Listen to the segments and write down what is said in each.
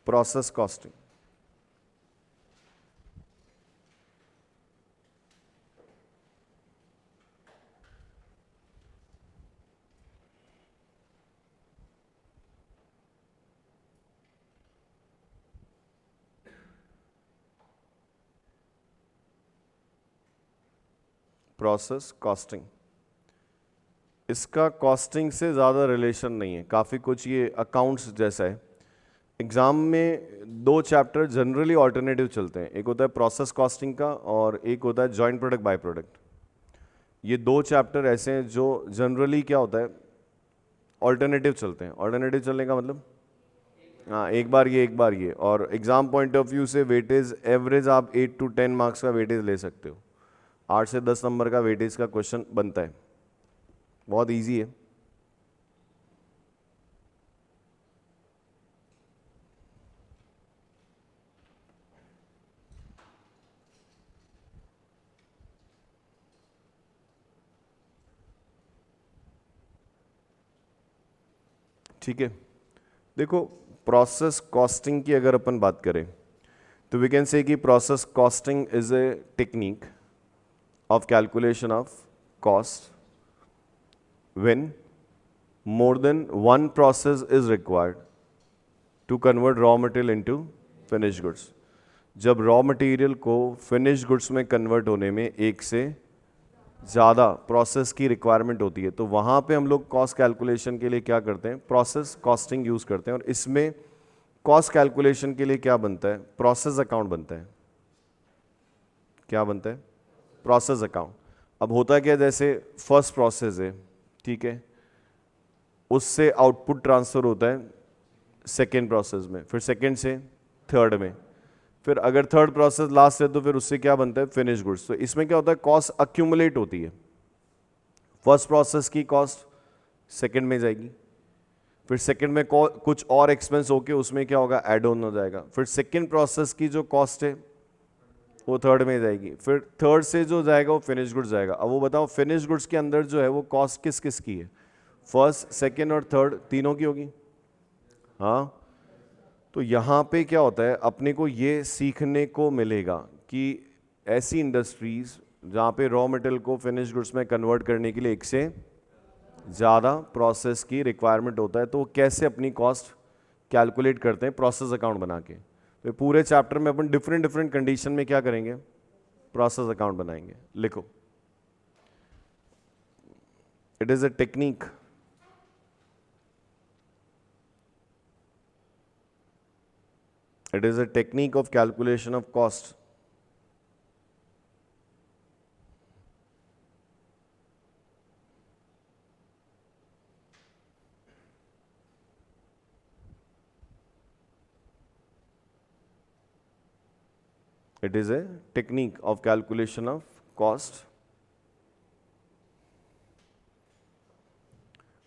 Process costing. Process costing, इसका costing से ज़्यादा रिलेशन नहीं है, काफ़ी कुछ ये अकाउंट्स जैसा है। एग्ज़ाम में दो चैप्टर जनरली ऑल्टरनेटिव चलते हैं, एक होता है प्रोसेस कॉस्टिंग का और एक होता है जॉइंट प्रोडक्ट बाय प्रोडक्ट। ये दो चैप्टर ऐसे हैं जो जनरली क्या होता है ऑल्टरनेटिव चलते हैं। ऑल्टरनेटिव चलने का मतलब हाँ, एक बार ये एक बार ये, और एग्ज़ाम पॉइंट ऑफ व्यू से वेटेज एवरेज आप 8 to 10 मार्क्स का वेटेज ले सकते हो। 8 से 10 नंबर का वेटेज का क्वेश्चन बनता है, बहुत इजी है। ठीक है, देखो प्रोसेस कॉस्टिंग की अगर अपन बात करें तो वी कैन से कि process costing is a technique of calculation of cost when more than one process is required to convert raw material into finished goods। जब रॉ मटेरियल को फिनिश गुड्स में convert होने में एक से ज़्यादा process की रिक्वायरमेंट होती है, तो वहाँ पे हम लोग कॉस्ट कैलकुलेशन के लिए क्या करते हैं, प्रोसेस कॉस्टिंग यूज़ करते हैं। और इसमें कॉस्ट कैलकुलेशन के लिए क्या बनता है, प्रोसेस अकाउंट बनता है। क्या बनता है, प्रोसेस अकाउंट। अब होता क्या, जैसे फर्स्ट प्रोसेस है, ठीक है, उससे आउटपुट ट्रांसफर होता है सेकेंड प्रोसेस में, फिर सेकेंड से थर्ड में, फिर अगर थर्ड प्रोसेस लास्ट है तो फिर उससे क्या बनता है, फिनिश गुड्स। तो इसमें क्या होता है, कॉस्ट अक्यूमुलेट होती है। फर्स्ट प्रोसेस की कॉस्ट सेकेंड में जाएगी, फिर सेकेंड में कुछ और एक्सपेंस होके उसमें क्या होगा, एड ऑन हो जाएगा, फिर सेकेंड प्रोसेस की जो कॉस्ट है वो थर्ड में जाएगी, फिर थर्ड से जो जाएगा वो फिनिश गुड्स जाएगा। अब वो बताओ फिनिश गुड्स के अंदर जो है वो कॉस्ट किस किस की है, फर्स्ट सेकेंड और थर्ड तीनों की होगी। हाँ, तो यहाँ पे क्या होता है, अपने को ये सीखने को मिलेगा कि ऐसी इंडस्ट्रीज जहाँ पे रॉ मटेरियल को फिनिश गुड्स में कन्वर्ट करने के लिए एक से ज़्यादा प्रोसेस की रिक्वायरमेंट होता है, तो वो कैसे अपनी कॉस्ट कैलकुलेट करते हैं प्रोसेस अकाउंट बना के। तो पूरे चैप्टर में अपन डिफरेंट डिफरेंट कंडीशन में क्या करेंगे, प्रोसेस अकाउंट बनाएंगे। लिखो, it is a technique of calculation of cost it is a technique of calculation of cost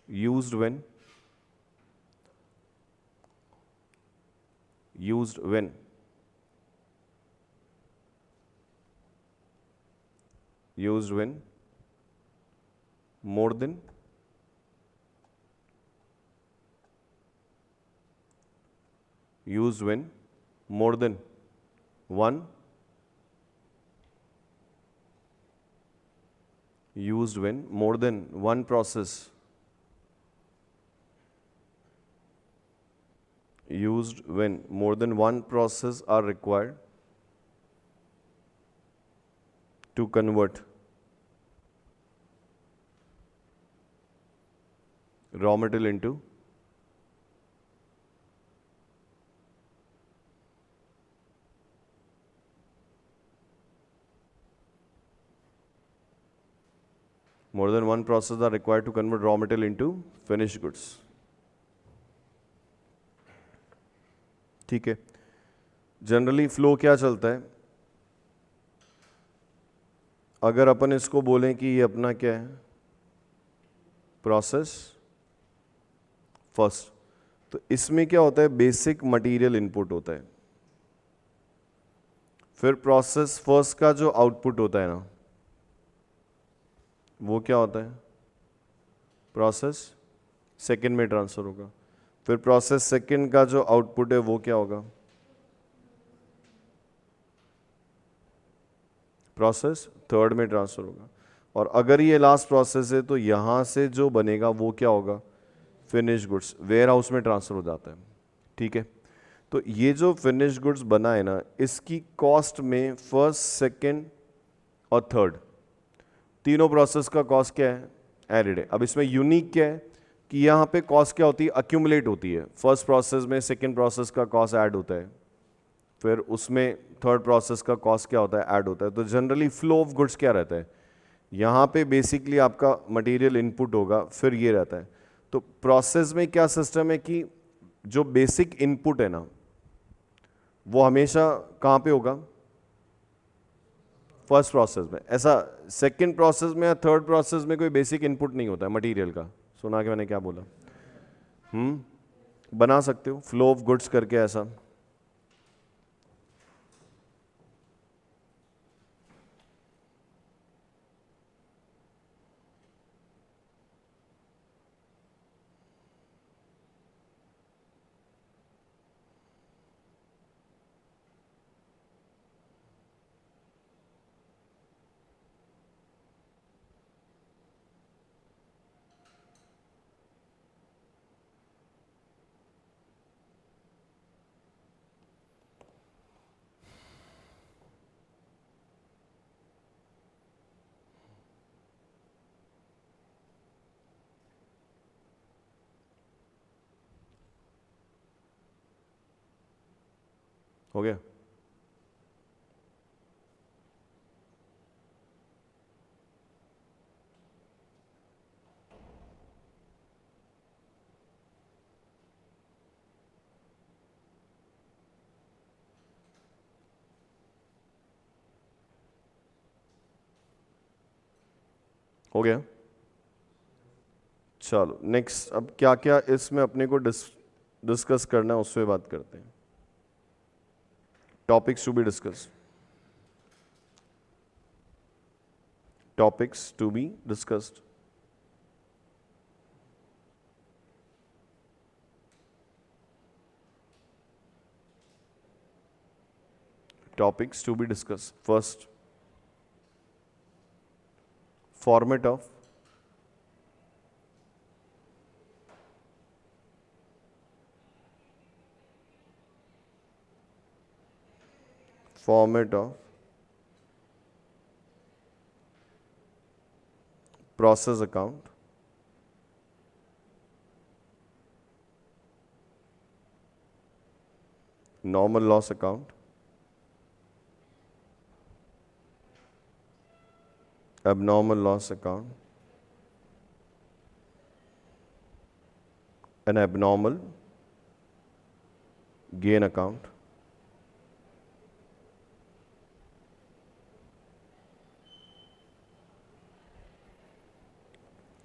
used when more than one process are required to convert raw material into finished goods। ठीक है, generally flow क्या चलता है, अगर अपन इसको बोलें कि ये अपना क्या है, प्रोसेस फर्स्ट, तो इसमें क्या होता है, बेसिक मटेरियल इनपुट होता है, फिर प्रोसेस फर्स्ट का जो आउटपुट होता है ना, वो क्या होता है, प्रोसेस सेकेंड में ट्रांसफर होगा, फिर प्रोसेस सेकंड का जो आउटपुट है वो क्या होगा? प्रोसेस थर्ड में ट्रांसफर होगा। और अगर ये लास्ट प्रोसेस है तो यहाँ से जो बनेगा वो क्या होगा? फिनिश गुड्स, वेयर हाउस में ट्रांसफर हो जाता है। ठीक है, तो ये जो फिनिश गुड्स बना है ना, इसकी कॉस्ट में फर्स्ट, सेकंड और थर्ड तीनों प्रोसेस का कॉस्ट क्या है? एडेड है। अब इसमें यूनिक क्या है कि यहाँ पे कॉस्ट क्या होती है? अक्यूमुलेट होती है। फर्स्ट प्रोसेस में सेकंड प्रोसेस का कॉस्ट ऐड होता है, फिर उसमें थर्ड प्रोसेस का कॉस्ट क्या होता है? ऐड होता है। तो जनरली फ्लो ऑफ गुड्स क्या रहता है? यहाँ पे बेसिकली आपका मटेरियल इनपुट होगा, फिर ये रहता है। तो प्रोसेस में क्या सिस्टम है कि जो बेसिक इनपुट है ना, वो हमेशा कहाँ पे होगा? फर्स्ट प्रोसेस में। ऐसा सेकंड प्रोसेस में या थर्ड प्रोसेस में कोई बेसिक इनपुट नहीं होता है मटेरियल का। सुना कि मैंने क्या बोला? बना सकते हो फ्लो ऑफ गुड्स करके ऐसा। हो गया? हो गया? चलो नेक्स्ट, अब क्या क्या इसमें अपने को डिस्कस करना है उस पर बात करते हैं। Topics to be discuss, topics to be discussed. Topics to be discuss. First, format of process account, normal loss account, abnormal loss account, an abnormal gain account,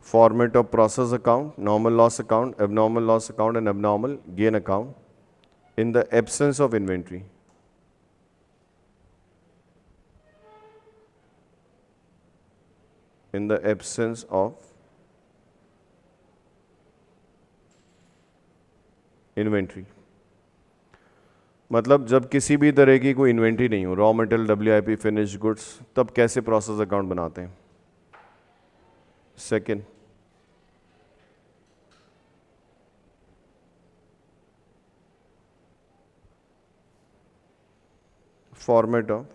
format of process account, normal loss account, abnormal loss account and abnormal gain account in the absence of inventory. In the absence of inventory. मतलब जब किसी भी तरह की कोई inventory नहीं हो, raw material, WIP, finish goods, तब कैसे प्रोसेस अकाउंट बनाते हैं? Second, format of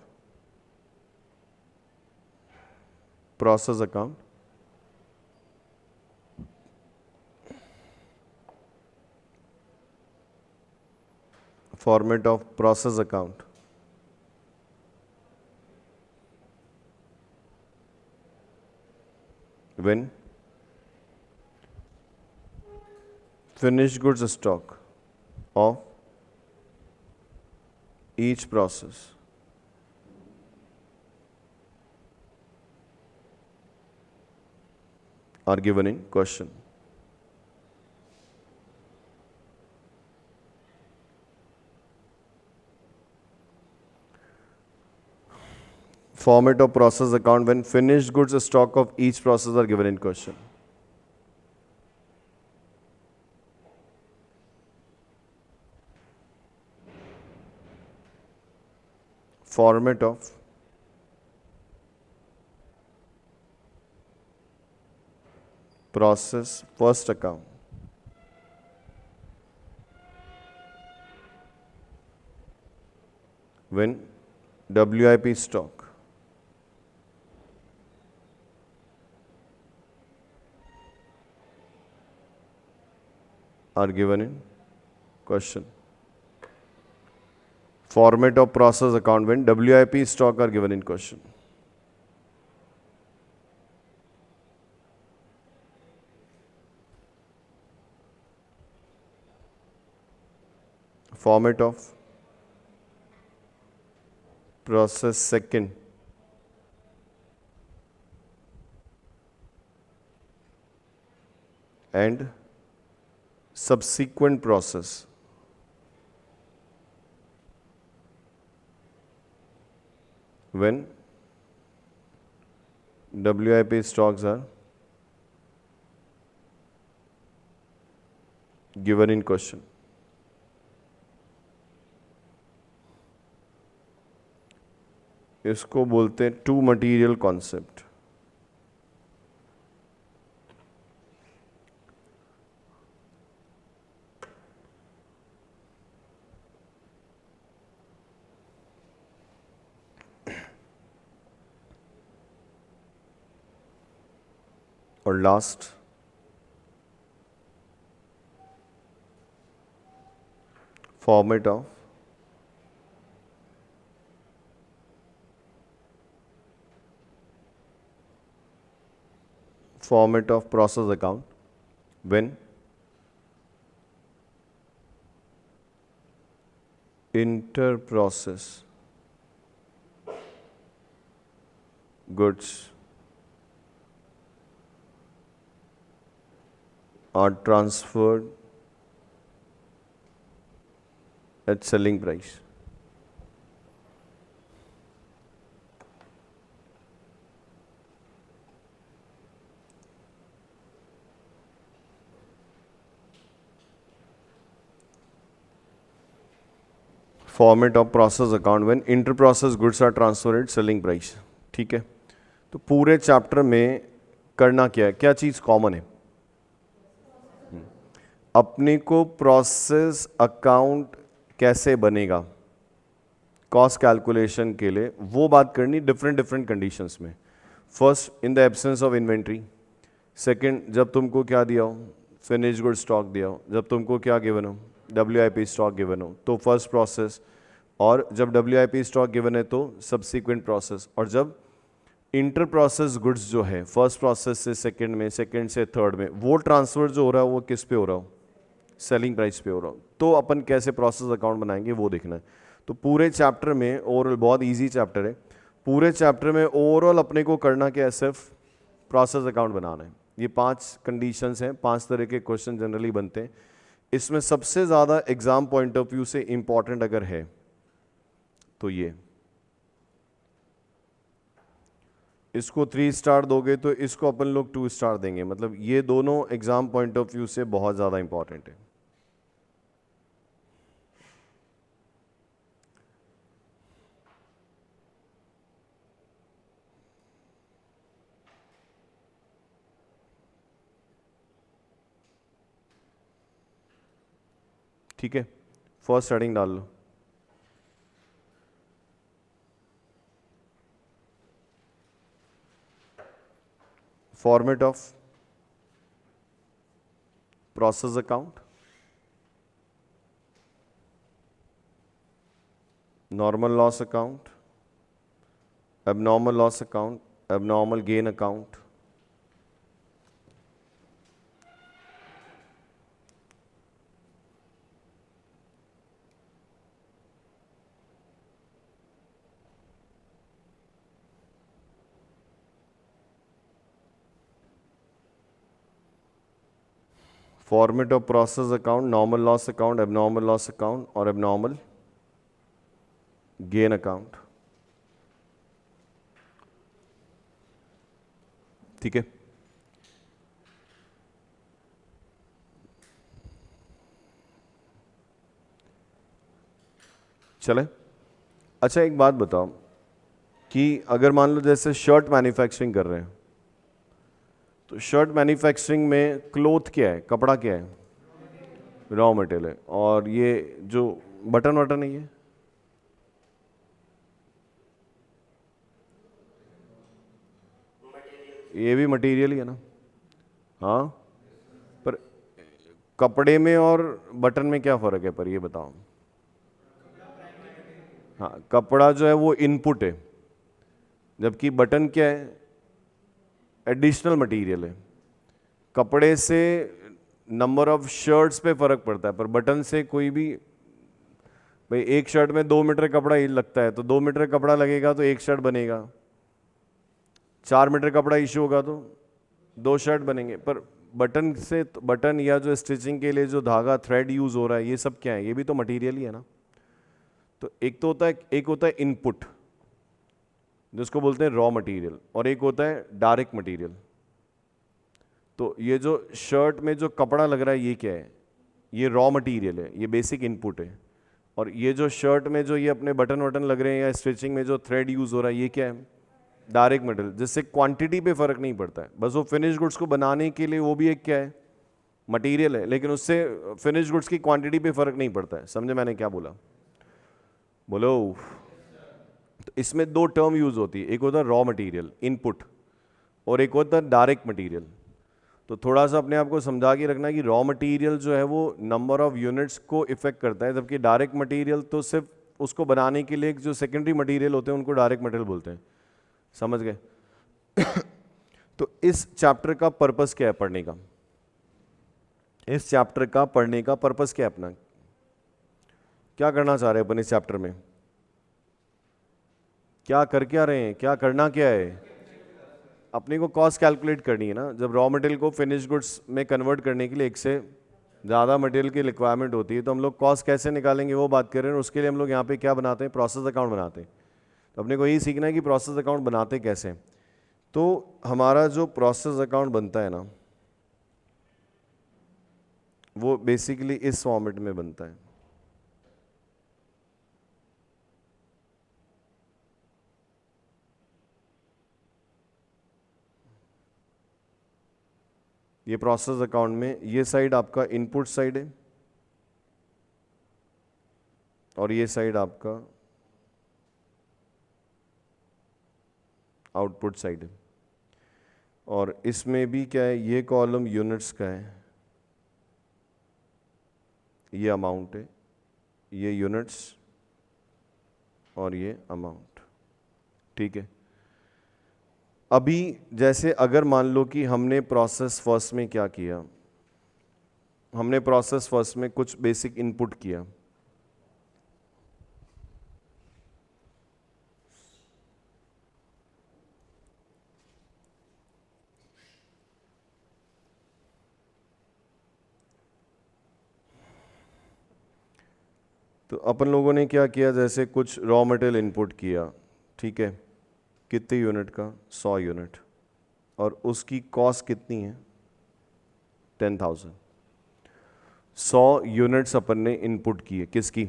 process account, format of process account, when finished goods stock of each process are given in question. Format of process account when finished goods stock of each process are given in question. format of process first account when WIP stock are given in question. Format of process account when WIP stock are given in question. Format of process second and subsequent process when WIP stocks are given in question. इसको बोलते हैं to material concept. और last format of process account when inter process goods are transferred at selling price. Format of process account when inter process goods are transferred at selling price. ठीक है, तो पूरे chapter में करना क्या है, क्या चीज़ कॉमन है? अपने को प्रोसेस अकाउंट कैसे बनेगा कॉस्ट कैलकुलेशन के लिए वो बात करनी डिफरेंट कंडीशंस में. First in the absence of inventory. Second जब तुमको क्या दिया हो, फिनिश गुड स्टॉक दिया हो. जब तुमको क्या गिवन हो, WIP स्टॉक गिवन हो, तो फर्स्ट प्रोसेस. और जब WIP स्टॉक गिवन है तो सब्सीक्वेंट प्रोसेस. और जब इंटर प्रोसेस गुड्स जो है फर्स्ट प्रोसेस से सेकंड में, सेकंड से थर्ड में, वो ट्रांसफर जो हो रहा है वो किस पे हो रहा हो, सेलिंग प्राइस पे हो रहा हो. तो अपन कैसे प्रोसेस अकाउंट बनाएंगे वो देखना है. तो पूरे चैप्टर में ओवरऑल बहुत इजी चैप्टर है. पूरे चैप्टर में ओवरऑल अपने को करना क्या है, सिर्फ प्रोसेस अकाउंट बनाना है. ये 5 कंडीशंस हैं, 5 तरह के क्वेश्चन जनरली बनते हैं. इसमें सबसे ज़्यादा एग्जाम पॉइंट ऑफ व्यू से इंपॉर्टेंट अगर है तो ये, इसको 3 स्टार दोगे तो इसको अपन लोग 2 स्टार देंगे. मतलब ये दोनों एग्जाम पॉइंट ऑफ व्यू से बहुत ज़्यादा इंपॉर्टेंट है. ठीक है, फर्स्ट हेडिंग डाल लो. Format of process account, normal loss account, abnormal loss account, abnormal gain account, format of process account, normal loss account, abnormal loss account और एबनॉर्मल गेन अकाउंट. ठीक है, चले. अच्छा एक बात बताओ कि अगर मान लो जैसे शर्ट मैन्युफैक्चरिंग कर रहे हैं, तो शर्ट मैन्युफैक्चरिंग में क्लोथ क्या है, कपड़ा क्या है, रॉ मटेरियल है, और ये जो बटन वटन है ये भी मटेरियल ही है ना। हाँ, पर कपड़े में और बटन में क्या फ़र्क है, पर ये बताओ। हाँ, कपड़ा जो है वो इनपुट है, जबकि बटन क्या है, एडिशनल मटेरियल है। कपड़े से नंबर ऑफ शर्ट्स पे फ़र्क पड़ता है, पर बटन से कोई भी, भाई एक शर्ट में 2 मीटर कपड़ा ही लगता है, तो 2 मीटर कपड़ा लगेगा तो एक शर्ट बनेगा, 4 मीटर कपड़ा इशू होगा तो 2 शर्ट बनेंगे। पर बटन से, बटन या जो स्टिचिंग के लिए जो धागा थ्रेड यूज़ हो रहा है, ये सब क्या है, ये भी तो मटेरियल ही है ना। तो एक तो होता है, एक होता है इनपुट जिसको बोलते हैं रॉ मटेरियल, और एक होता है डायरेक्ट मटेरियल। तो ये जो शर्ट में जो कपड़ा लग रहा है ये क्या है, ये रॉ मटेरियल है, ये बेसिक इनपुट है। और ये जो शर्ट में जो ये अपने बटन वटन लग रहे हैं या स्टिचिंग में जो थ्रेड यूज़ हो रहा है ये क्या है, डायरेक्ट मटेरियल, जिससे क्वांटिटी पे फ़र्क नहीं पड़ता है, बस वो फिनिश गुड्स को बनाने के लिए वो भी एक क्या है, मटेरियल है, लेकिन उससे फिनिश गुड्स की क्वांटिटी पे फ़र्क नहीं पड़ता है। समझे मैंने क्या बोला, बोलो। तो इसमें दो टर्म यूज़ होती है, एक होता है रॉ मटेरियल इनपुट, और एक होता है डायरेक्ट मटेरियल। तो थोड़ा सा अपने आप को समझा के रखना कि रॉ मटेरियल जो है वो नंबर ऑफ यूनिट्स को इफेक्ट करता है, जबकि डायरेक्ट मटेरियल तो सिर्फ उसको बनाने के लिए जो सेकेंडरी मटेरियल होते हैं उनको डायरेक्ट मटेरियल बोलते हैं। समझ गए? तो इस चैप्टर का पर्पस क्या है पढ़ने का, इस चैप्टर का पढ़ने का पर्पस क्या है अपना, क्या करना चाह रहे हैं अपन इस चैप्टर में, क्या कर क्या रहे हैं, क्या करना क्या है, अपने को कॉस्ट कैलकुलेट करनी है ना। जब रॉ मटेरियल को फिनिश गुड्स में कन्वर्ट करने के लिए एक से ज़्यादा मटेरियल की रिक्वायरमेंट होती है, तो हम लोग कॉस्ट कैसे निकालेंगे वो बात कर रहे हैं। उसके लिए हम लोग यहाँ पे क्या बनाते हैं, प्रोसेस अकाउंट बनाते हैं। तो अपने को यही सीखना है कि प्रोसेस अकाउंट बनाते कैसे। तो हमारा जो प्रोसेस अकाउंट बनता है ना, वो बेसिकली इस फॉर्मेट में बनता है। ये प्रोसेस अकाउंट में ये साइड आपका इनपुट साइड है और ये साइड आपका आउटपुट साइड है। और इसमें भी क्या है, ये कॉलम यूनिट्स का है, ये अमाउंट है, ये यूनिट्स और ये अमाउंट। ठीक है। अभी जैसे अगर मान लो कि हमने प्रोसेस फर्स्ट में क्या किया, हमने प्रोसेस फर्स्ट में कुछ बेसिक इनपुट किया, तो अपन लोगों ने क्या किया, जैसे कुछ रॉ मटेरियल इनपुट किया, ठीक है, कितने यूनिट का, 100 यूनिट, और उसकी कॉस्ट कितनी है, 10,000। 100 यूनिट्स अपन ने इनपुट की है, किसकी,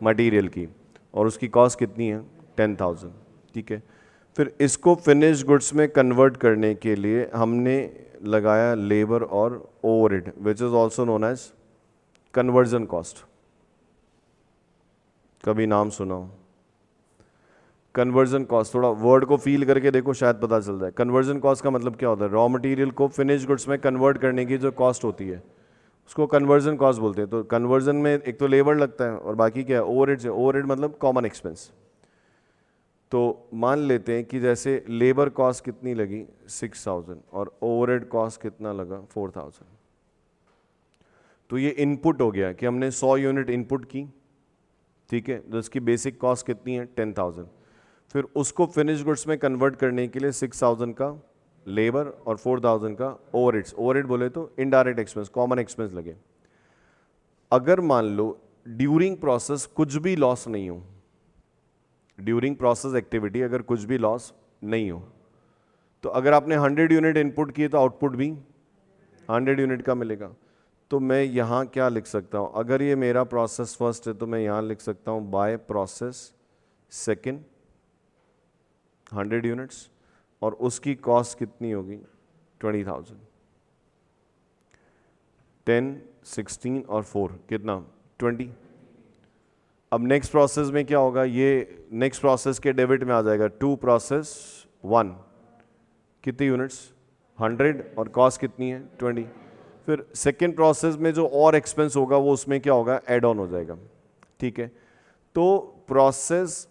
मटेरियल की, और उसकी कॉस्ट कितनी है, 10,000। ठीक है। फिर इसको फिनिश गुड्स में कन्वर्ट करने के लिए हमने लगाया लेबर और overhead, which is also known as conversion cost. कभी नाम सुना हो कन्वर्जन कॉस्ट? थोड़ा वर्ड को फील करके देखो, शायद पता चल जाए। कन्वर्जन कॉस्ट का मतलब क्या होता है, रॉ मटेरियल को फिनिश गुड्स में कन्वर्ट करने की जो कॉस्ट होती है उसको कन्वर्जन कॉस्ट बोलते हैं। तो कन्वर्जन में एक तो लेबर लगता है और बाकी क्या है, ओवरहेड है। ओवरहेड मतलब कॉमन एक्सपेंस। तो मान लेते हैं कि जैसे लेबर कॉस्ट कितनी लगी, 6,000, और ओवरहेड कॉस्ट कितना लगा, 4,000। तो ये इनपुट हो गया कि हमने 100 यूनिट इनपुट की, ठीक है, जिसकी बेसिक कॉस्ट कितनी है, 10,000। फिर उसको फिनिश गुड्स में कन्वर्ट करने के लिए 6,000 का लेबर और 4,000 का ओवरहेड्स। ओवरहेड बोले तो इनडायरेक्ट एक्सपेंस, कॉमन एक्सपेंस लगे। अगर मान लो ड्यूरिंग प्रोसेस कुछ भी लॉस नहीं हो, ड्यूरिंग प्रोसेस एक्टिविटी अगर कुछ भी लॉस नहीं हो, तो अगर आपने 100 यूनिट इनपुट किए तो आउटपुट भी 100 यूनिट का मिलेगा। तो मैं यहाँ क्या लिख सकता हूँ? अगर ये मेरा प्रोसेस फर्स्ट है तो मैं यहाँ लिख सकता हूँ बाय प्रोसेस सेकंड 100 यूनिट्स, और उसकी कॉस्ट कितनी होगी? 20,000। 10, 16 और 4 कितना? 20। अब नेक्स्ट प्रोसेस में क्या होगा? ये नेक्स्ट प्रोसेस के डेबिट में आ जाएगा 2 प्रोसेस 1, कितनी यूनिट्स? 100, और कॉस्ट कितनी है? 20। फिर सेकेंड प्रोसेस में जो और एक्सपेंस होगा वो उसमें क्या होगा? ऐड ऑन हो जाएगा। ठीक है, तो प्रोसेस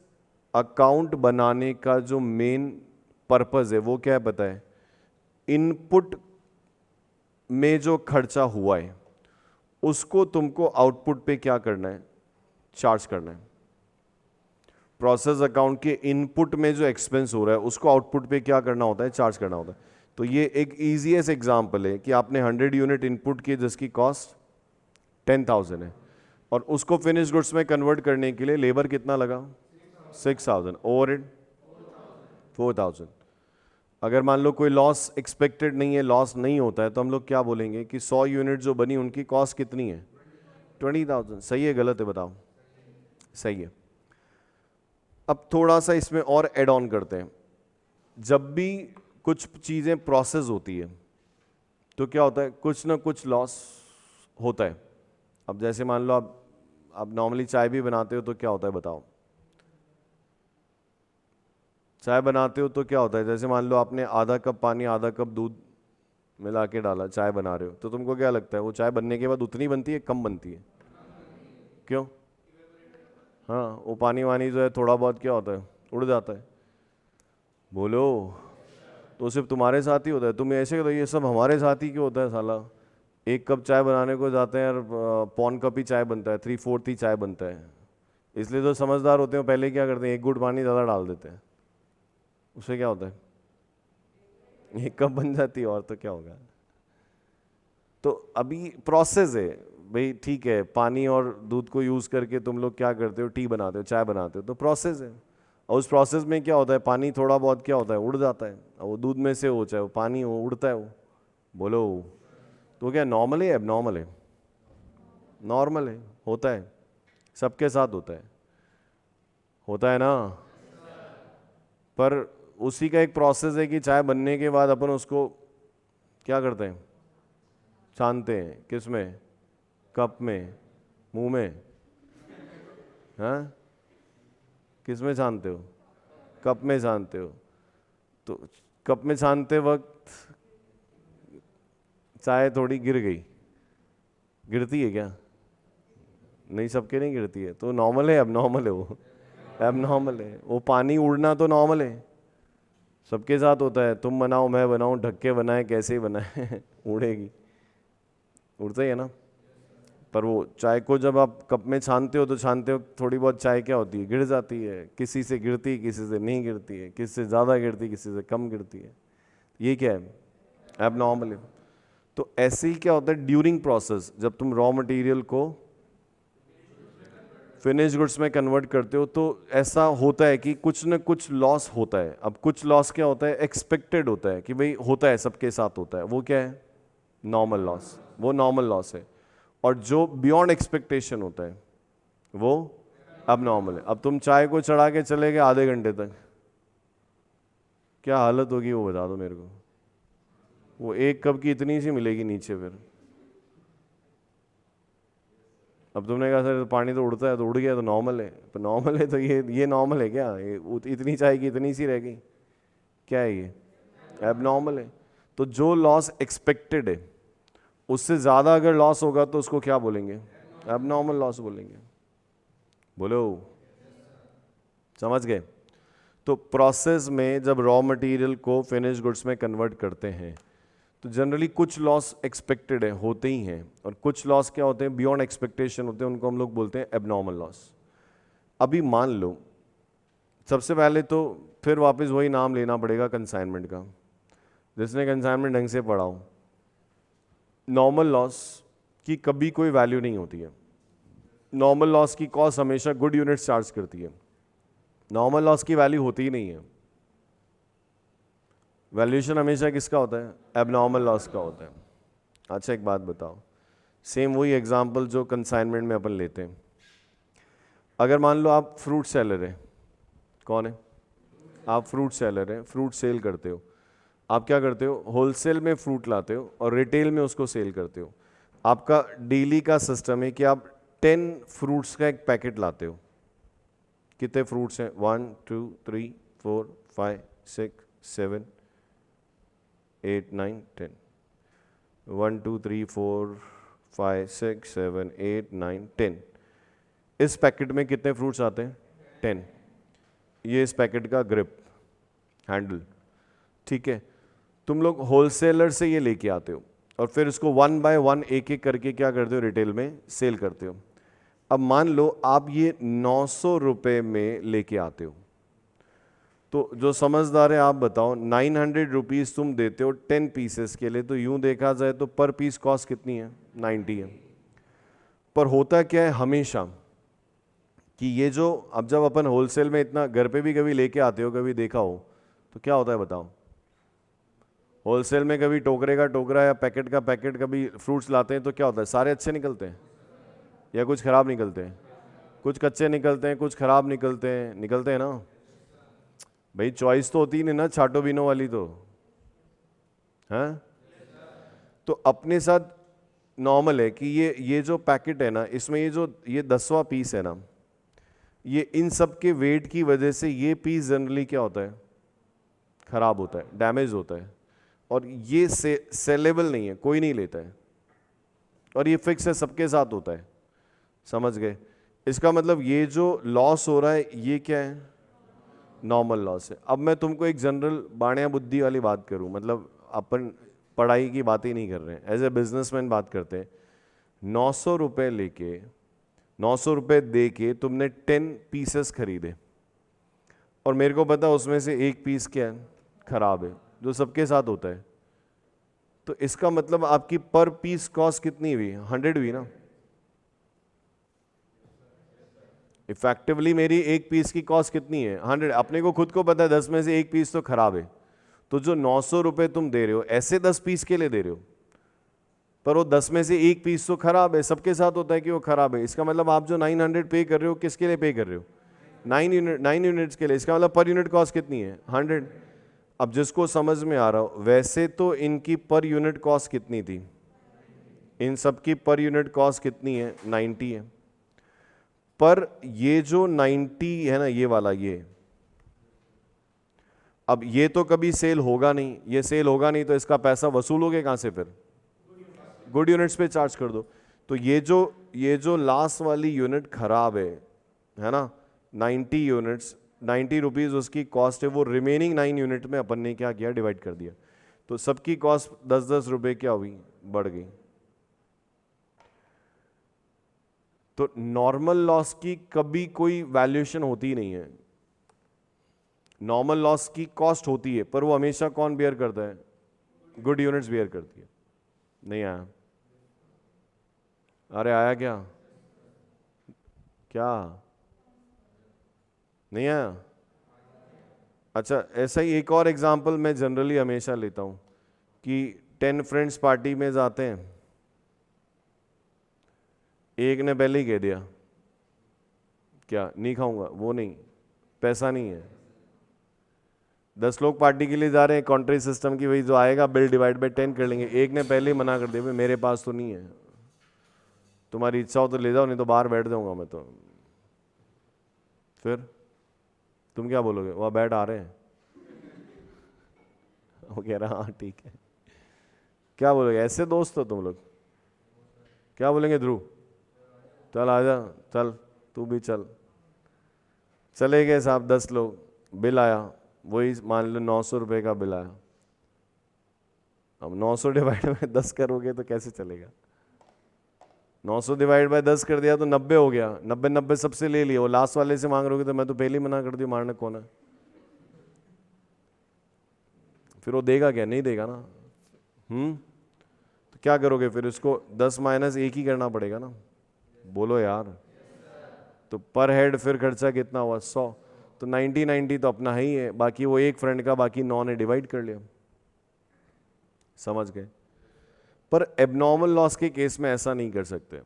अकाउंट बनाने का जो मेन पर्पस है वो क्या है पता है? इनपुट में जो खर्चा हुआ है उसको तुमको आउटपुट पे क्या करना है? चार्ज करना है। प्रोसेस अकाउंट के इनपुट में जो एक्सपेंस हो रहा है उसको आउटपुट पे क्या करना होता है? चार्ज करना होता है। तो ये एक ईजीएस्ट एग्जांपल है कि आपने 100 यूनिट इनपुट की जिसकी कॉस्ट 10,000 है, और उसको फिनिश गुड्स में कन्वर्ट करने के लिए लेबर कितना लगा? 6,000। ओवरहेड 4,000। अगर मान लो कोई लॉस एक्सपेक्टेड नहीं है, लॉस नहीं होता है, तो हम लोग क्या बोलेंगे कि 100 यूनिट जो बनी उनकी कॉस्ट कितनी है? 20,000। सही है गलत है बताओ? सही है। अब थोड़ा सा इसमें और ऐड ऑन करते हैं। जब भी कुछ चीज़ें प्रोसेस होती है तो क्या होता है? कुछ ना कुछ लॉस होता है। अब जैसे मान लो आप नॉर्मली चाय भी बनाते हो तो क्या होता है बताओ? चाय बनाते हो तो क्या होता है? जैसे मान लो आपने आधा कप पानी आधा कप दूध मिला के डाला, चाय बना रहे हो, तो तुमको क्या लगता है वो चाय बनने के बाद उतनी बनती है, कम बनती है? क्यों? हाँ, वो पानी वानी जो है थोड़ा बहुत क्या होता है? उड़ जाता है। बोलो। तो सिर्फ तुम्हारे साथ ही होता है? तुम ऐसे तो ये सब हमारे साथ ही क्यों होता है साला? एक कप चाय बनाने को जाते हैं यार, पौन कप ही चाय बनता है, 3/4 ही चाय बनता है। इसलिए जो समझदार होते हैं पहले क्या करते हैं? एक घूंट पानी ज़्यादा डाल देते हैं, उससे क्या होता है? एक कप बन जाती है, और तो क्या होगा? तो अभी प्रोसेस है भाई, ठीक है, पानी और दूध को यूज़ करके तुम लोग क्या करते हो? टी बनाते हो, चाय बनाते हो, तो प्रोसेस है। और उस प्रोसेस में क्या होता है? पानी थोड़ा बहुत क्या होता है? उड़ जाता है। और वो दूध में से हो चाहे वो पानी हो, उड़ता है वो। बोलो। तो क्या नॉर्मल है एबनॉर्मल है? नॉर्मल है, होता है, सबके साथ होता है, होता है ना? पर उसी का एक प्रोसेस है कि चाय बनने के बाद अपन उसको क्या करते हैं? छानते हैं। किस में? कप में? मुंह में? हाँ, किस में छानते हो? कप में छानते हो। तो कप में छानते वक्त चाय थोड़ी गिर गई, गिरती है क्या? नहीं, सबके नहीं गिरती है। तो नॉर्मल है एबनॉर्मल है वो? एबनॉर्मल है। वो पानी उड़ना तो नॉर्मल है, सबके साथ होता है। तुम बनाओ, मैं बनाऊं, ढक के बनाए, कैसे ही बनाए उड़ेगी, उड़ता ही है ना? पर वो चाय को जब आप कप में छानते हो तो छानते हो थोड़ी बहुत चाय क्या होती है? गिर जाती है। किसी से गिरती है, किसी से नहीं गिरती है, किसी से ज़्यादा गिरती है, किसी से कम गिरती है। ये क्या है? एबनॉर्मल है। तो ऐसे ही क्या होता है ड्यूरिंग प्रोसेस, जब तुम रॉ मटेरियल को फिनिश गुड्स में कन्वर्ट करते हो तो ऐसा होता है कि कुछ ना कुछ लॉस होता है। अब कुछ लॉस क्या होता है? एक्सपेक्टेड होता है कि भाई होता है, सबके साथ होता है। वो क्या है? Normal loss. वो नॉर्मल लॉस है। और जो बियॉन्ड एक्सपेक्टेशन होता है वो अब नॉर्मल है। अब तुम चाय को चढ़ा के चले गए आधे घंटे तक, क्या हालत होगी वो बता दो मेरे को? वो एक कप की इतनी सी मिलेगी नीचे। फिर अब तुमने कहा सर पानी तो उड़ता है, तो उड़ गया तो नॉर्मल है। तो नॉर्मल है तो ये नॉर्मल है क्या? ये इतनी चाय की इतनी सी रह गई, क्या है ये? एबनॉर्मल है। तो जो लॉस एक्सपेक्टेड है उससे ज़्यादा अगर लॉस होगा तो उसको क्या बोलेंगे? एबनॉर्मल लॉस बोलेंगे। बोलो, समझ गए? तो प्रोसेस में जब रॉ मटेरियल को फिनिश गुड्स में कन्वर्ट करते हैं तो जनरली कुछ लॉस एक्सपेक्टेड है, होते ही हैं, और कुछ लॉस क्या होते हैं? बियॉन्ड एक्सपेक्टेशन होते हैं, उनको हम लोग बोलते हैं एबनॉर्मल लॉस। अभी मान लो, सबसे पहले तो फिर वापस वही नाम लेना पड़ेगा कंसाइनमेंट का, जिसने कंसाइनमेंट ढंग से पढ़ा हो। नॉर्मल लॉस की कभी कोई वैल्यू नहीं होती है। नॉर्मल लॉस की कॉस्ट हमेशा गुड यूनिट्स चार्ज करती है। नॉर्मल लॉस की वैल्यू होती ही नहीं है। वैल्यूएशन हमेशा किसका होता है? एबनॉर्मल लॉस का होता है। अच्छा एक बात बताओ, सेम वही एग्जाम्पल जो कंसाइनमेंट में अपन लेते हैं। अगर मान लो आप फ्रूट सेलर हैं, कौन है आप? फ्रूट सेलर हैं, फ्रूट सेल करते हो। आप क्या करते हो? होलसेल में फ्रूट लाते हो और रिटेल में उसको सेल करते हो। आपका डेली का सिस्टम है कि आप 10 फ्रूट्स का एक पैकेट लाते हो। कितने फ्रूट्स हैं? 1 2 3 4 5 6 7 8 9 10। 1 2 3 4 5 6 7 8 9 10। इस पैकेट में कितने फ्रूट्स आते हैं? 10। ये इस पैकेट का ग्रिप हैंडल, ठीक है। तुम लोग होलसेलर से ये लेके आते हो और फिर इसको 1 बाय 1 एक एक करके क्या करते हो? रिटेल में सेल करते हो। अब मान लो आप ये 900 रुपये में लेके आते हो, तो जो समझदार है आप बताओ, 900 रुपीज़ तुम देते हो 10 पीसेस के लिए, तो यूं देखा जाए तो पर पीस कॉस्ट कितनी है? 90 है। पर होता क्या है हमेशा कि ये जो, अब जब अपन होलसेल में इतना, घर पे भी कभी लेके आते हो, कभी देखा हो तो क्या होता है बताओ? होलसेल में कभी टोकरे का टोकरा या पैकेट का पैकेट कभी फ्रूट्स लाते हैं तो क्या होता है? सारे अच्छे निकलते हैं या कुछ खराब निकलते हैं? कुछ कच्चे निकलते हैं, कुछ खराब निकलते हैं, निकलते हैं ना भाई। चॉइस तो होती नहीं ना छाटो बीनो वाली, तो है। तो अपने साथ नॉर्मल है कि ये जो पैकेट है ना, इसमें ये 10वां पीस है ना, ये इन सब के वेट की वजह से ये पीस जनरली क्या होता है? खराब होता है, डैमेज होता है, और ये सेलेबल नहीं है, कोई नहीं लेता है, और ये फिक्स है, सबके साथ होता है। समझ गए? इसका मतलब ये जो लॉस हो रहा है ये क्या है? नॉर्मल लॉस है। अब मैं तुमको एक जनरल बाणिया बुद्धि वाली बात करूं, मतलब अपन पढ़ाई की बात ही नहीं कर रहे हैं, एज ए बिजनेसमैन बात करते हैं। 900 रुपये लेके, 900 रुपये दे के तुमने 10 पीसेस खरीदे और मेरे को पता उसमें से एक पीस क्या है? खराब है, जो सबके साथ होता है। तो इसका मतलब आपकी पर पीस कॉस्ट कितनी हुई? 100 हुई ना। इफेक्टिवली मेरी एक पीस की कॉस्ट कितनी है? 100। अपने को खुद को पता है 10 में से एक पीस तो खराब है, तो जो 900 रुपये तुम दे रहे हो ऐसे 10 पीस के लिए दे रहे हो, पर वो 10 में से एक पीस तो खराब है, सबके साथ होता है कि वो खराब है। इसका मतलब आप जो 900 पे कर रहे हो किसके लिए पे कर रहे हो? 9 यूनिट्स के लिए। इसका मतलब पर यूनिट कॉस्ट कितनी है? 100। अब जिसको समझ में आ रहा हो, वैसे तो इनकी पर यूनिट कॉस्ट कितनी थी? इन सब की पर यूनिट कॉस्ट कितनी है? 90 है। पर ये जो 90 है ना, ये वाला, ये अब ये तो कभी सेल होगा नहीं, ये सेल होगा नहीं, तो इसका पैसा वसूलोगे कहां से? फिर गुड यूनिट्स पे चार्ज कर दो। तो ये जो लास्ट वाली यूनिट खराब है ना, 90 यूनिट्स, 90 रुपीज़ उसकी कॉस्ट है, वो रिमेनिंग 9 यूनिट में अपन ने क्या किया? डिवाइड कर दिया। तो सबकी कॉस्ट 10-10 रुपए क्या हुई? बढ़ गई। तो नॉर्मल लॉस की कभी कोई वैल्यूएशन होती नहीं है। नॉर्मल लॉस की कॉस्ट होती है, पर वो हमेशा कौन बेयर करता है? गुड यूनिट्स बेयर करती है। नहीं आया? अरे आया क्या? क्या नहीं आया? अच्छा, ऐसा ही एक और एग्जांपल मैं जनरली हमेशा लेता हूं कि 10 फ्रेंड्स पार्टी में जाते हैं, एक ने पहले ही कह दिया क्या नहीं खाऊंगा, वो नहीं, पैसा नहीं है। 10 लोग पार्टी के लिए जा रहे हैं, कॉन्ट्री सिस्टम की, वही जो आएगा बिल डिवाइड बाय 10 कर लेंगे। एक ने पहले ही मना कर दिया, भाई मेरे पास तो नहीं है, तुम्हारी इच्छा हो तो ले जाओ, नहीं तो बाहर बैठ जाऊंगा मैं तो। फिर तुम क्या बोलोगे? वह बैठ आ रहे हैं, वो कह रहा हाँ ठीक है। क्या बोलोगे? ऐसे दोस्त हो तुम लोग? क्या बोलेंगे? ध्रुव चल आजा, चल तू भी चल। चले गए साहब 10 लोग, बिल आया, वही मान लो 900 रुपये का बिल आया। अब 900 डिवाइड में 10 करोगे तो कैसे चलेगा? 900 डिवाइड बाय 10 कर दिया तो 90 हो गया। 90 सबसे ले लिए, वो लास्ट वाले से मांग रहे हो तो मैं तो पहले ही मना कर दिया, मारने कौन है? फिर वो देगा क्या? नहीं देगा ना। तो क्या करोगे फिर? उसको 10 माइनस 1 ही करना पड़ेगा ना। बोलो यार। तो पर हेड फिर खर्चा कितना हुआ? 100। तो 90 तो अपना ही है, बाकी वो एक फ्रेंड का, बाकी 9 ने डिवाइड कर लिया। समझ गए? पर एबनॉर्मल लॉस के केस में ऐसा नहीं कर सकते।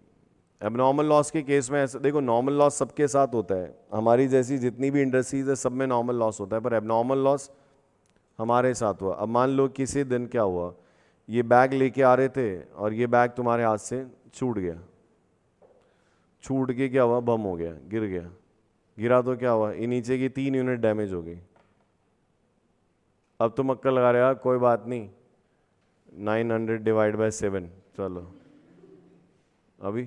एबनॉर्मल लॉस के केस में ऐसा, देखो नॉर्मल लॉस सबके साथ होता है, हमारी जैसी जितनी भी इंडस्ट्रीज है सब में नॉर्मल लॉस होता है, पर एबनॉर्मल लॉस हमारे साथ हुआ। अब मान लो किसी दिन क्या हुआ, ये बैग लेके आ रहे थे और ये बैग तुम्हारे हाथ से छूट गया, छूट के क्या हुआ, बम हो गया, गिर गया, गिरा तो क्या हुआ, ये नीचे की 3 यूनिट डैमेज हो गई। अब तुम अक्कल लगा रहे हो, कोई बात नहीं 900 डिवाइड बाय 7, चलो अभी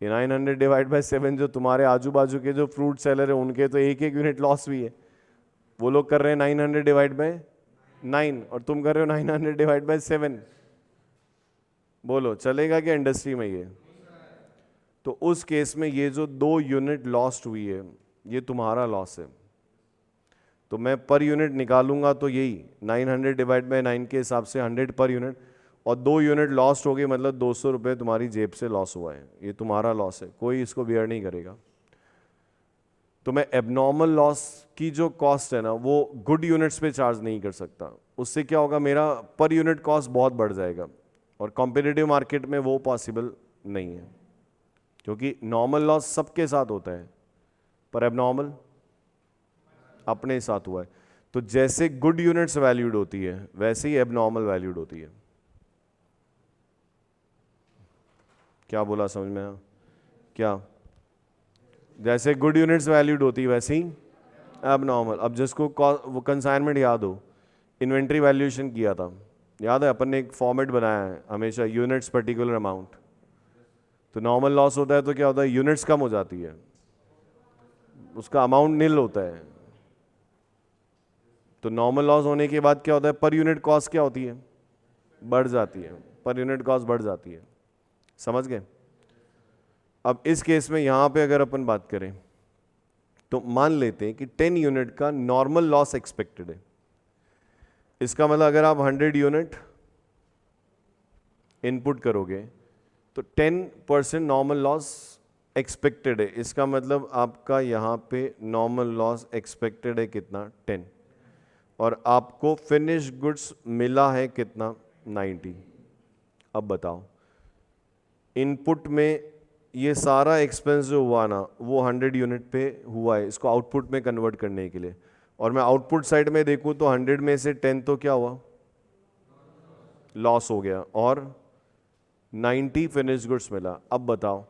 ये 900 डिवाइड बाय 7 जो तुम्हारे आजू बाजू के जो फ्रूट सेलर है उनके तो एक एक यूनिट लॉस भी है, वो लोग कर रहे हैं 900 डिवाइड बाय 9 और तुम कर रहे हो 900 डिवाइड बाय 7। बोलो चलेगा क्या इंडस्ट्री में ये? तो उस केस में ये जो 2 यूनिट लॉस्ट हुई है ये तुम्हारा लॉस है, तो मैं पर यूनिट निकालूंगा तो यही 900 डिवाइड बाय 9 के हिसाब से 100 पर यूनिट, और 2 यूनिट लॉस्ट हो गई मतलब 200 रुपये तुम्हारी जेब से लॉस हुआ है, ये तुम्हारा लॉस है, कोई इसको बियर नहीं करेगा। तो मैं एबनॉर्मल लॉस की जो कॉस्ट है ना वो गुड यूनिट्स पे चार्ज नहीं कर सकता, उससे क्या होगा मेरा पर यूनिट कॉस्ट बहुत बढ़ जाएगा, और कॉम्पिटिटिव मार्केट में वो पॉसिबल नहीं है, क्योंकि नॉर्मल लॉस सबके साथ होता है पर एबनॉर्मल अपने साथ हुआ है। तो जैसे गुड यूनिट्स वैल्यूड होती है वैसे ही एबनॉर्मल वैल्यूड होती है। क्या बोला समझ में आया? क्या? जैसे गुड यूनिट्स वैल्यूड होती है वैसे ही एबनॉर्मल। अब जिसको वो कंसाइनमेंट याद हो, इन्वेंट्री वैल्यूएशन किया था, याद है अपन ने एक फॉर्मेट बनाया है हमेशा, यूनिट्स पर्टिकुलर अमाउंट। तो नॉर्मल लॉस होता है तो क्या होता है, यूनिट्स कम हो जाती है, उसका अमाउंट नील होता है। तो नॉर्मल लॉस होने के बाद क्या होता है, पर यूनिट कॉस्ट क्या होती है, बढ़ जाती है, पर यूनिट कॉस्ट बढ़ जाती है। समझ गए? अब इस केस में यहां पे अगर अपन बात करें तो मान लेते हैं कि 10 यूनिट का नॉर्मल लॉस एक्सपेक्टेड है। इसका मतलब अगर आप 100 यूनिट इनपुट करोगे तो 10% नॉर्मल लॉस एक्सपेक्टेड है, इसका मतलब आपका यहां पे नॉर्मल लॉस एक्सपेक्टेड है कितना, 10, और आपको फिनिश गुड्स मिला है कितना, 90। अब बताओ इनपुट में ये सारा एक्सपेंस जो हुआ ना वो 100 यूनिट पे हुआ है, इसको आउटपुट में कन्वर्ट करने के लिए, और मैं आउटपुट साइड में देखूं तो 100 में से 10 तो क्या हुआ, लॉस हो गया, और 90 फिनिश गुड्स मिला। अब बताओ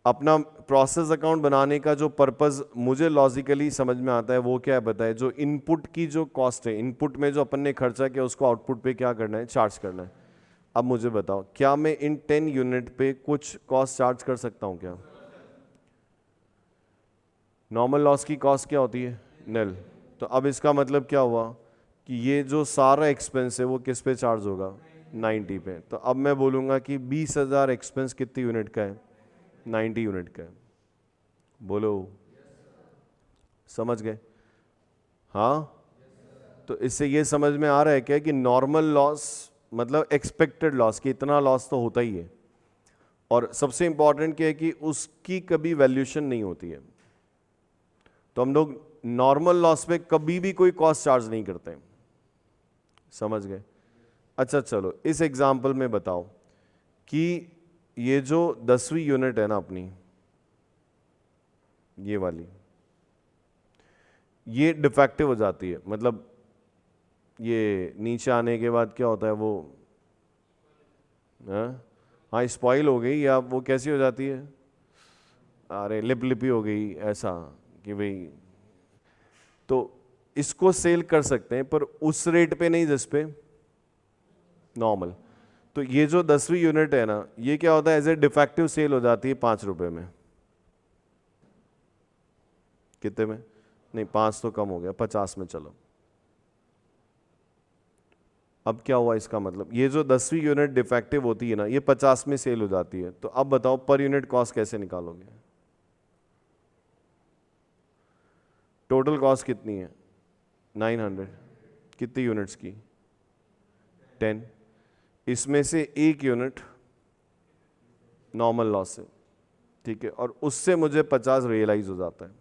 अपना प्रोसेस अकाउंट बनाने का जो पर्पस मुझे लॉजिकली समझ में आता है वो क्या है बताए, जो इनपुट की जो कॉस्ट है, इनपुट में जो अपन ने खर्चा किया उसको आउटपुट पे क्या करना है, चार्ज करना है। अब मुझे बताओ क्या मैं इन 10 यूनिट पे कुछ कॉस्ट चार्ज कर सकता हूं क्या? नॉर्मल लॉस की कॉस्ट क्या होती है, निल। तो अब इसका मतलब क्या हुआ कि ये जो सारा एक्सपेंस है वो किस पे चार्ज होगा, 90 पे। तो अब मैं बोलूँगा कि 20,000 एक्सपेंस कितनी यूनिट का है, 90 यूनिट का है। बोलो समझ गए? हाँ। तो इससे ये समझ में आ रहा है क्या कि नॉर्मल लॉस मतलब एक्सपेक्टेड लॉस, कि इतना लॉस तो होता ही है, और सबसे इंपॉर्टेंट क्या है कि उसकी कभी वैल्यूएशन नहीं होती है। तो हम लोग नॉर्मल लॉस पे कभी भी कोई कॉस्ट चार्ज नहीं करते। समझ गए? अच्छा चलो इस एग्जांपल में बताओ कि ये जो 10वीं यूनिट है ना अपनी, ये वाली, ये डिफेक्टिव हो जाती है, मतलब ये नीचे आने के बाद क्या होता है वो, हाँ स्पॉइल हो गई, या वो कैसी हो जाती है, अरे लिप लिपी हो गई, ऐसा कि भाई, तो इसको सेल कर सकते हैं पर उस रेट पे नहीं जिस पे नॉर्मल। तो ये जो 10वीं यूनिट है ना ये क्या होता है, एज ए डिफेक्टिव सेल हो जाती है 5 रुपए में। कितने में? नहीं 5 तो कम हो गया, 50 में चलो। अब क्या हुआ, इसका मतलब ये जो 10वीं यूनिट डिफेक्टिव होती है ना ये 50 में सेल हो जाती है। तो अब बताओ पर यूनिट कॉस्ट कैसे निकालोगे? टोटल कॉस्ट कितनी है, 900, कितनी यूनिट्स की, 10, इसमें से 1 यूनिट नॉर्मल लॉस है, ठीक है, और उससे मुझे 50 रियलाइज हो जाता है।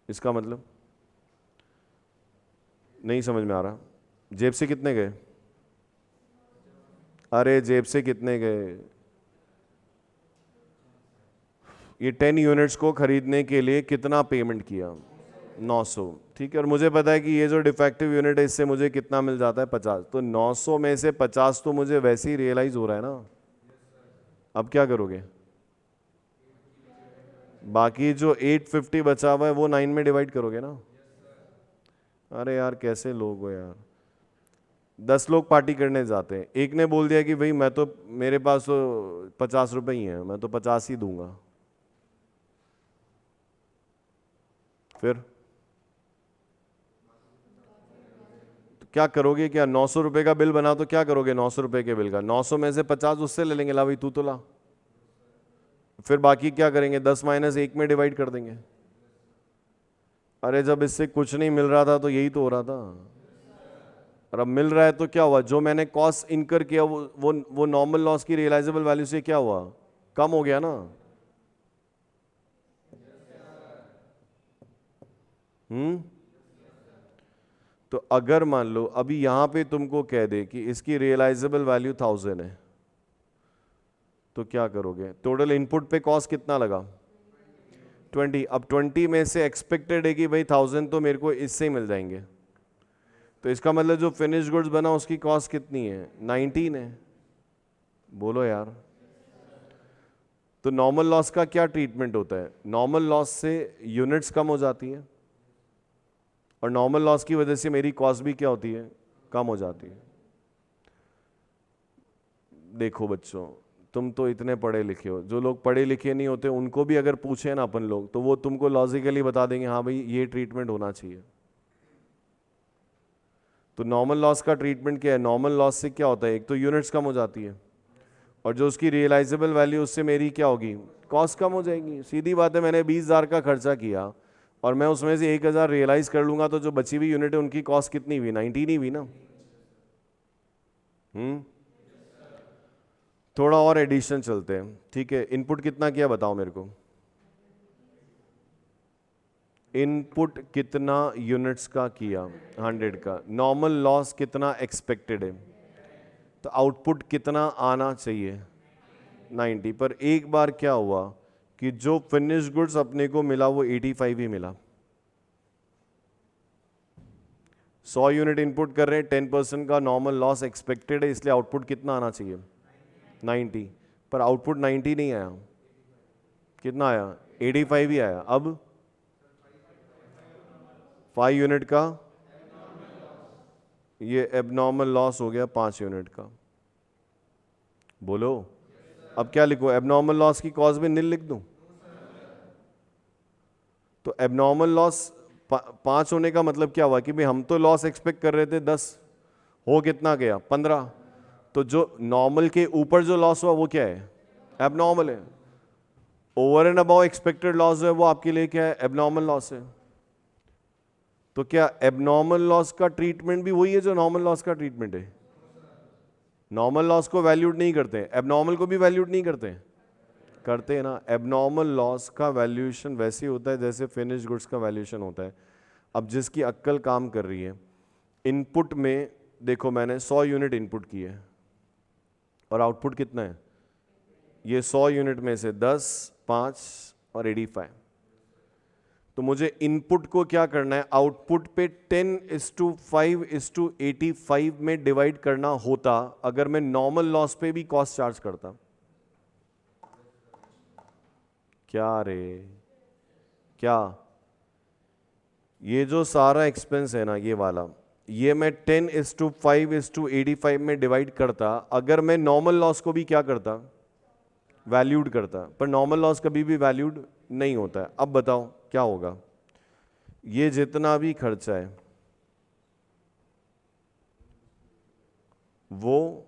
इसका मतलब नहीं समझ में आ रहा, जेब से कितने गए, अरे जेब से कितने गए? ये 10 यूनिट्स को खरीदने के लिए कितना पेमेंट किया? 900। ठीक है, और मुझे पता है कि ये जो डिफेक्टिव यूनिट है इससे मुझे कितना मिल जाता है? 50। तो 900 में से 50 तो मुझे वैसे ही रियलाइज हो रहा है ना। अब क्या करोगे? बाकी जो 850 बचा हुआ है वो 9 में डिवाइड करोगे ना। अरे यार कैसे लोग हो यार। 10 लोग पार्टी करने जाते हैं, एक ने बोल दिया कि भाई मैं तो, मेरे पास तो 50 रुपए ही हैं, मैं तो 50 ही दूंगा। फिर तो क्या करोगे? क्या 900 रुपए का बिल बना तो क्या करोगे? 900 रुपए के बिल का 900 में से 50 उससे ले लेंगे, ला भाई तू तो ला। फिर बाकी क्या करेंगे? 10 माइनस 1 में डिवाइड कर देंगे। अरे जब इससे कुछ नहीं मिल रहा था तो यही तो हो रहा था। और अब मिल रहा है तो क्या हुआ? जो मैंने कॉस्ट इनकर किया वो नॉर्मल लॉस की रियलाइजेबल वैल्यू से क्या हुआ? कम हो गया ना। तो अगर मान लो अभी यहां पे तुमको कह दे कि इसकी रियलाइजेबल वैल्यू 1000 है, तो क्या करोगे? टोटल इनपुट पे कॉस्ट कितना लगा? 20। अब 20 में से एक्सपेक्टेड है कि भाई 1000 तो मेरे को इससे ही मिल जाएंगे, तो इसका मतलब जो फिनिश गुड्स बना उसकी कॉस्ट कितनी है? 19 है। बोलो यार। तो नॉर्मल लॉस का क्या ट्रीटमेंट होता है? नॉर्मल लॉस से यूनिट्स कम हो जाती है, और नॉर्मल लॉस की वजह से मेरी कॉस्ट भी क्या होती है? कम हो जाती है। देखो बच्चों, तुम तो इतने पढ़े लिखे हो, जो लोग पढ़े लिखे नहीं होते उनको भी अगर पूछे ना अपन लोग, तो वो तुमको लॉजिकली बता देंगे हाँ भाई ये ट्रीटमेंट होना चाहिए। तो नॉर्मल लॉस का ट्रीटमेंट क्या है? नॉर्मल लॉस से क्या होता है? एक तो यूनिट्स कम हो जाती है, और जो उसकी रियलाइजेबल वैल्यू उससे मेरी क्या होगी? कॉस्ट कम हो जाएगी। सीधी बात है, मैंने 20,000 का खर्चा किया और मैं उसमें से 1,000 रियलाइज कर लूंगा, तो जो बची हुई यूनिट है उनकी कॉस्ट कितनी हुई? 19 ही हुई ना। थोड़ा और एडिशन चलते हैं। ठीक है, इनपुट कितना किया बताओ मेरे को? इनपुट कितना यूनिट्स का किया? 100 का। नॉर्मल लॉस कितना एक्सपेक्टेड है? तो आउटपुट कितना आना चाहिए? 90। पर एक बार क्या हुआ कि जो फिनिश गुड्स अपने को मिला वो 85 ही मिला। 100 यूनिट इनपुट कर रहे हैं, 10% का नॉर्मल लॉस एक्सपेक्टेड है, इसलिए आउटपुट कितना आना चाहिए? 90। पर आउटपुट 90 नहीं आया। कितना आया? 85 ही आया। अब 5 यूनिट का ये एबनॉर्मल लॉस हो गया 5 यूनिट का। बोलो अब क्या लिखो? एबनॉर्मल लॉस की कॉज में नील लिख दूं? तो एबनॉर्मल लॉस 5 होने का मतलब क्या हुआ कि भाई हम तो लॉस एक्सपेक्ट कर रहे थे 10, हो कितना गया? 15। तो जो नॉर्मल के ऊपर जो लॉस हुआ वो क्या है? एबनॉर्मल है। Over and above expected loss जो है वो आपके लिए क्या है? एबनॉर्मल लॉस है। तो क्या एबनॉर्मल लॉस का ट्रीटमेंट भी वही है जो नॉर्मल लॉस का ट्रीटमेंट है? नॉर्मल लॉस को वैल्यूड नहीं करते, एबनॉर्मल को भी वैल्यूड नहीं करते? करते हैं ना। एबनॉर्मल लॉस का वैल्यूएशन वैसे ही होता है जैसे फिनिश गुड्स का वैल्यूएशन होता है। अब जिसकी अक्कल काम कर रही है, इनपुट में देखो मैंने 100 यूनिट इनपुट की है और आउटपुट कितना है? ये 100 यूनिट में से 10, 5 और 85। तो मुझे इनपुट को क्या करना है? आउटपुट पे 10:5:85 में डिवाइड करना होता अगर मैं नॉर्मल लॉस पे भी कॉस्ट चार्ज करता। क्या रे? क्या? ये जो सारा एक्सपेंस है ना ये वाला, ये मैं 10:5:85 में डिवाइड करता अगर मैं नॉर्मल लॉस को भी क्या करता? वैल्यूड करता। पर नॉर्मल लॉस कभी भी वैल्यूड नहीं होता है। अब बताओ क्या होगा? ये जितना भी खर्चा है वो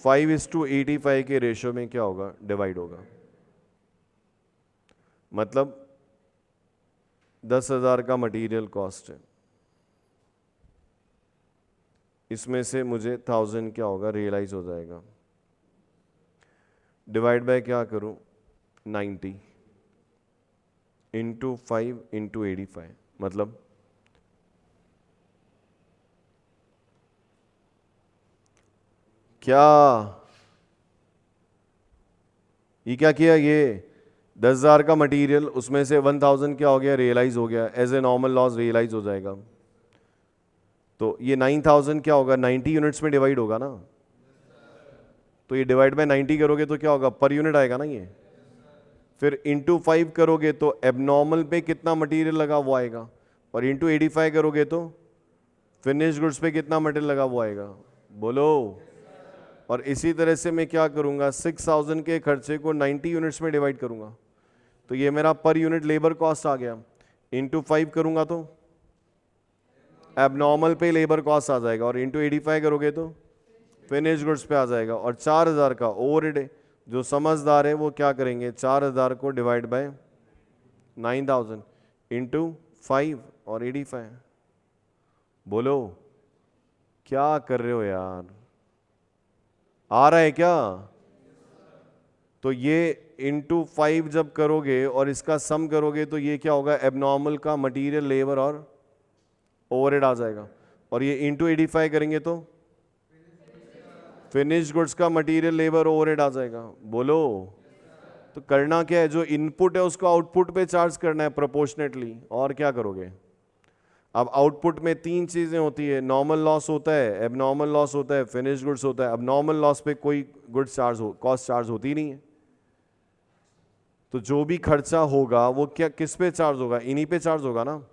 5:85 के रेशियो में क्या होगा? डिवाइड होगा। मतलब 10,000 का मटेरियल कॉस्ट है, इसमें से मुझे 1000 क्या होगा? रियलाइज हो जाएगा। डिवाइड बाय क्या करूं? 90 इंटू 5 इंटू 85, मतलब क्या क्या किया? ये 10,000 का मटेरियल, उसमें से 1,000 क्या हो गया? रियलाइज हो गया, as a normal loss realise हो जाएगा। तो ये 9,000 क्या होगा? 90 यूनिट्स में डिवाइड होगा ना। तो ये डिवाइड बाय 90 करोगे तो क्या होगा? पर यूनिट आएगा ना ये। फिर इंटू 5 करोगे तो एबनॉर्मल पे कितना मटेरियल लगा वो आएगा, और इंटू 85 करोगे तो फिनिश गुड्स पे कितना मटेरियल लगा वो आएगा। बोलो। और इसी तरह से मैं क्या करूंगा? 6,000 के खर्चे को 90 यूनिट्स में डिवाइड करूंगा, तो ये मेरा पर यूनिट लेबर कॉस्ट आ गया। इंटू 5 करूंगा तो एबनॉर्मल पे लेबर कॉस्ट आ जाएगा, और इंटू 85 करोगे तो फिनिश गुड्स पे आ जाएगा। और 4,000 का ओवरहेड है। जो समझदार है वो क्या करेंगे? 4,000 को डिवाइड बाय 9,000 इंटू 5 और 85। बोलो क्या कर रहे हो यार? आ रहा है क्या? तो ये इंटू 5 जब करोगे और इसका सम करोगे तो ये क्या होगा? एबनॉर्मल का मटेरियल, लेबर और ओवरहेड आ जाएगा। और ये इंटू 85 करेंगे तो फिनिश गुड्स का मटेरियल, लेबर, ओवरहेड आ जाएगा। बोलो। तो करना क्या है? जो इनपुट है उसको आउटपुट पे चार्ज करना है प्रोपोर्शनेटली। और क्या करोगे? अब आउटपुट में 3 चीजें होती है, नॉर्मल लॉस होता है, एबनॉर्मल लॉस होता है, फिनिश गुड्स होता है। अब नॉर्मल लॉस पे कोई गुड्स चार्ज कॉस्ट चार्ज होती नहीं है, तो जो भी खर्चा होगा वो क्या किस पे चार्ज होगा? इन्हीं पे चार्ज होगा ना।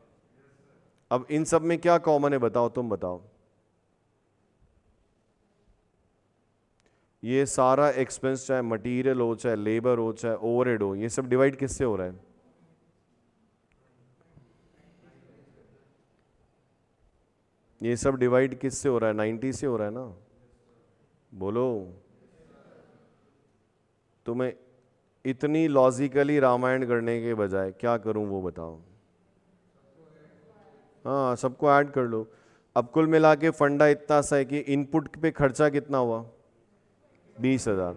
अब इन सब में क्या कॉमन है बताओ? तुम बताओ। ये सारा एक्सपेंस, चाहे मटेरियल हो, चाहे लेबर हो, चाहे ओवरहेड हो, ये सब डिवाइड किससे हो रहा है? ये सब डिवाइड किससे हो रहा है? 90 से हो रहा है ना। बोलो। तुम्हें इतनी लॉजिकली रामायण करने के बजाय क्या करूं वो बताओ। हाँ, सबको ऐड कर लो। अब कुल मिला के फंडा इतना सा है कि इनपुट पे खर्चा कितना हुआ? 20,000।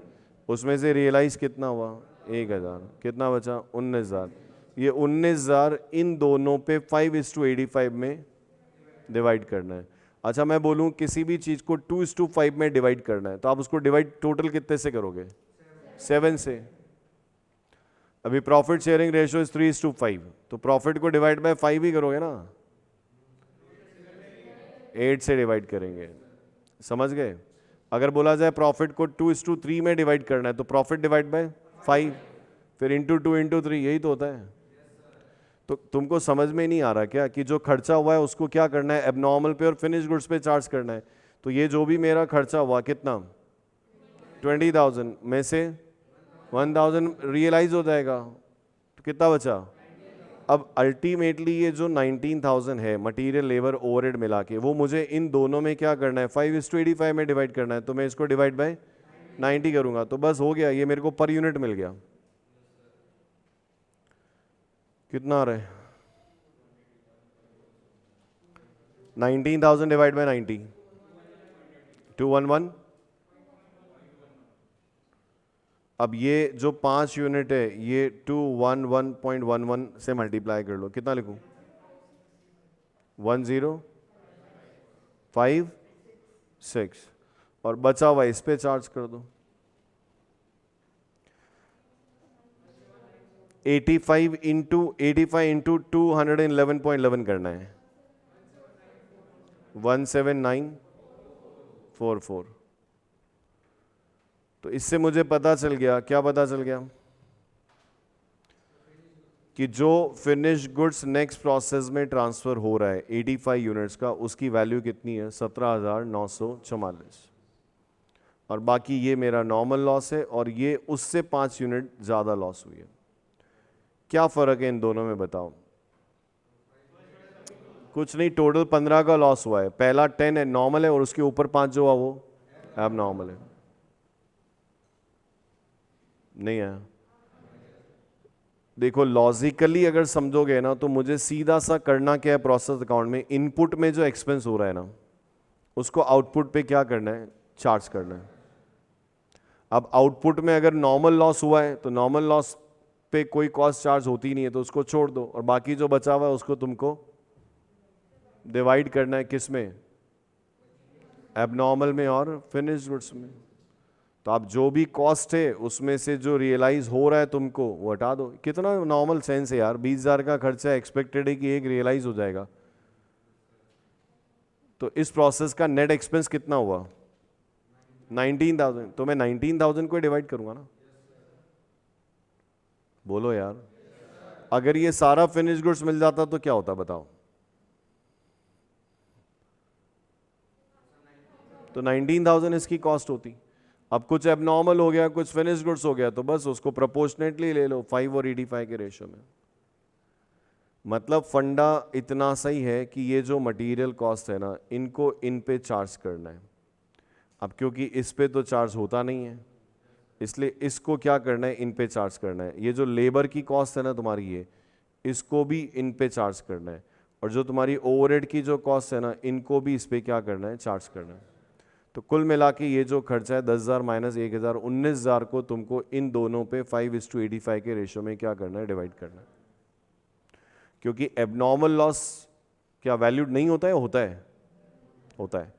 उसमें से रियलाइज कितना हुआ? 1,000। कितना बचा? 19,000। ये 19,000 इन दोनों पे 5:85 में डिवाइड करना है। अच्छा, मैं बोलूं किसी भी चीज को 2:5 में डिवाइड करना है, तो आप उसको डिवाइड टोटल कितने से करोगे? 7 से। अभी प्रॉफिट शेयरिंग रेशियो इज 3:5, तो प्रॉफिट को डिवाइड बाय 5 ही करोगे ना। 8 से डिवाइड करेंगे। समझ गए? अगर बोला जाए प्रॉफिट को 2:3 में डिवाइड करना है, तो प्रॉफिट डिवाइड बाय 5, फिर इंटू 2 इंटू 3, यही तो होता है। तो तुमको समझ में नहीं आ रहा क्या कि जो खर्चा हुआ है उसको क्या करना है? एबनॉर्मल पे और फिनिश गुड्स पे चार्ज करना है। तो ये जो भी मेरा खर्चा हुआ कितना? 20,000 में से 1,000 रियलाइज हो जाएगा, तो कितना बचा? अब अल्टीमेटली ये जो 19,000 है मटेरियल, लेबर, ओवरहेड मिला के, वो मुझे इन दोनों में क्या करना है? 5:85 में डिवाइड करना है। तो मैं इसको डिवाइड बाय 90 करूंगा, तो बस हो गया। ये मेरे को पर यूनिट मिल गया। कितना आ रहा है? 19,000 डिवाइड बाय 90, 211। अब ये जो 5 यूनिट है ये 211.11 से मल्टीप्लाई कर लो। कितना लिखूं? 1056। और बचा हुआ इस पे चार्ज कर दो। 85 इंटू 211.11 करना है। 17944। तो इससे मुझे पता चल गया, क्या पता चल गया? कि जो फिनिश गुड्स नेक्स्ट प्रोसेस में ट्रांसफर हो रहा है 85 यूनिट्स का, उसकी वैल्यू कितनी है? 17,944। और बाकी ये मेरा नॉर्मल लॉस है, और ये उससे 5 यूनिट ज़्यादा लॉस हुई है। क्या फ़र्क है इन दोनों में बताओ? कुछ नहीं, टोटल 15 का लॉस हुआ है। पहला 10 है, नॉर्मल है, और उसके ऊपर 5 जो हुआ वो अब नॉर्मल है। नहीं है? देखो लॉजिकली अगर समझोगे ना, तो मुझे सीधा सा करना क्या है? प्रोसेस अकाउंट में इनपुट में जो एक्सपेंस हो रहा है ना, उसको आउटपुट पे क्या करना है? चार्ज करना है। अब आउटपुट में अगर नॉर्मल लॉस हुआ है तो नॉर्मल लॉस पे कोई कॉस्ट चार्ज होती नहीं है, तो उसको छोड़ दो, और बाकी जो बचा हुआ है उसको तुमको डिवाइड करना है किस में? एबनॉर्मल में और फिनिश गुड्स में। तो आप जो भी कॉस्ट है उसमें से जो रियलाइज हो रहा है तुमको वो हटा दो। कितना नॉर्मल सेंस है यार, 20,000 का खर्चा एक्सपेक्टेड है कि एक रियलाइज हो जाएगा, तो इस प्रोसेस का नेट एक्सपेंस कितना हुआ 19,000, तो मैं 19,000 को डिवाइड करूंगा ना। बोलो यार, अगर ये सारा फिनिश गुड्स मिल जाता तो क्या होता बताओ? तो 19,000 इसकी कॉस्ट होती। अब कुछ एबनॉर्मल हो गया, कुछ फिनिश गुड्स हो गया, तो बस उसको प्रोपोर्शनेटली ले लो 5 और 85 के रेशियो में। मतलब फंडा इतना सही है कि ये जो मटेरियल कॉस्ट है ना, इनको इन पे चार्ज करना है। अब क्योंकि इस पे तो चार्ज होता नहीं है, इसलिए इसको क्या करना है, इन पे चार्ज करना है। ये जो लेबर की कॉस्ट है ना तुम्हारी, ये इसको भी इन पे चार्ज करना है। और जो तुम्हारी ओवरहेड की जो कॉस्ट है ना, इनको भी इस पे क्या करना है, चार्ज करना है। तो कुल मिला के ये जो खर्चा है 10,000 माइनस 1,000, 19,000 को तुमको इन दोनों पे 5:85 के रेशियो में क्या करना है, डिवाइड करना है। क्योंकि एबनॉर्मल लॉस क्या वैल्यूड नहीं होता है? होता है, होता है।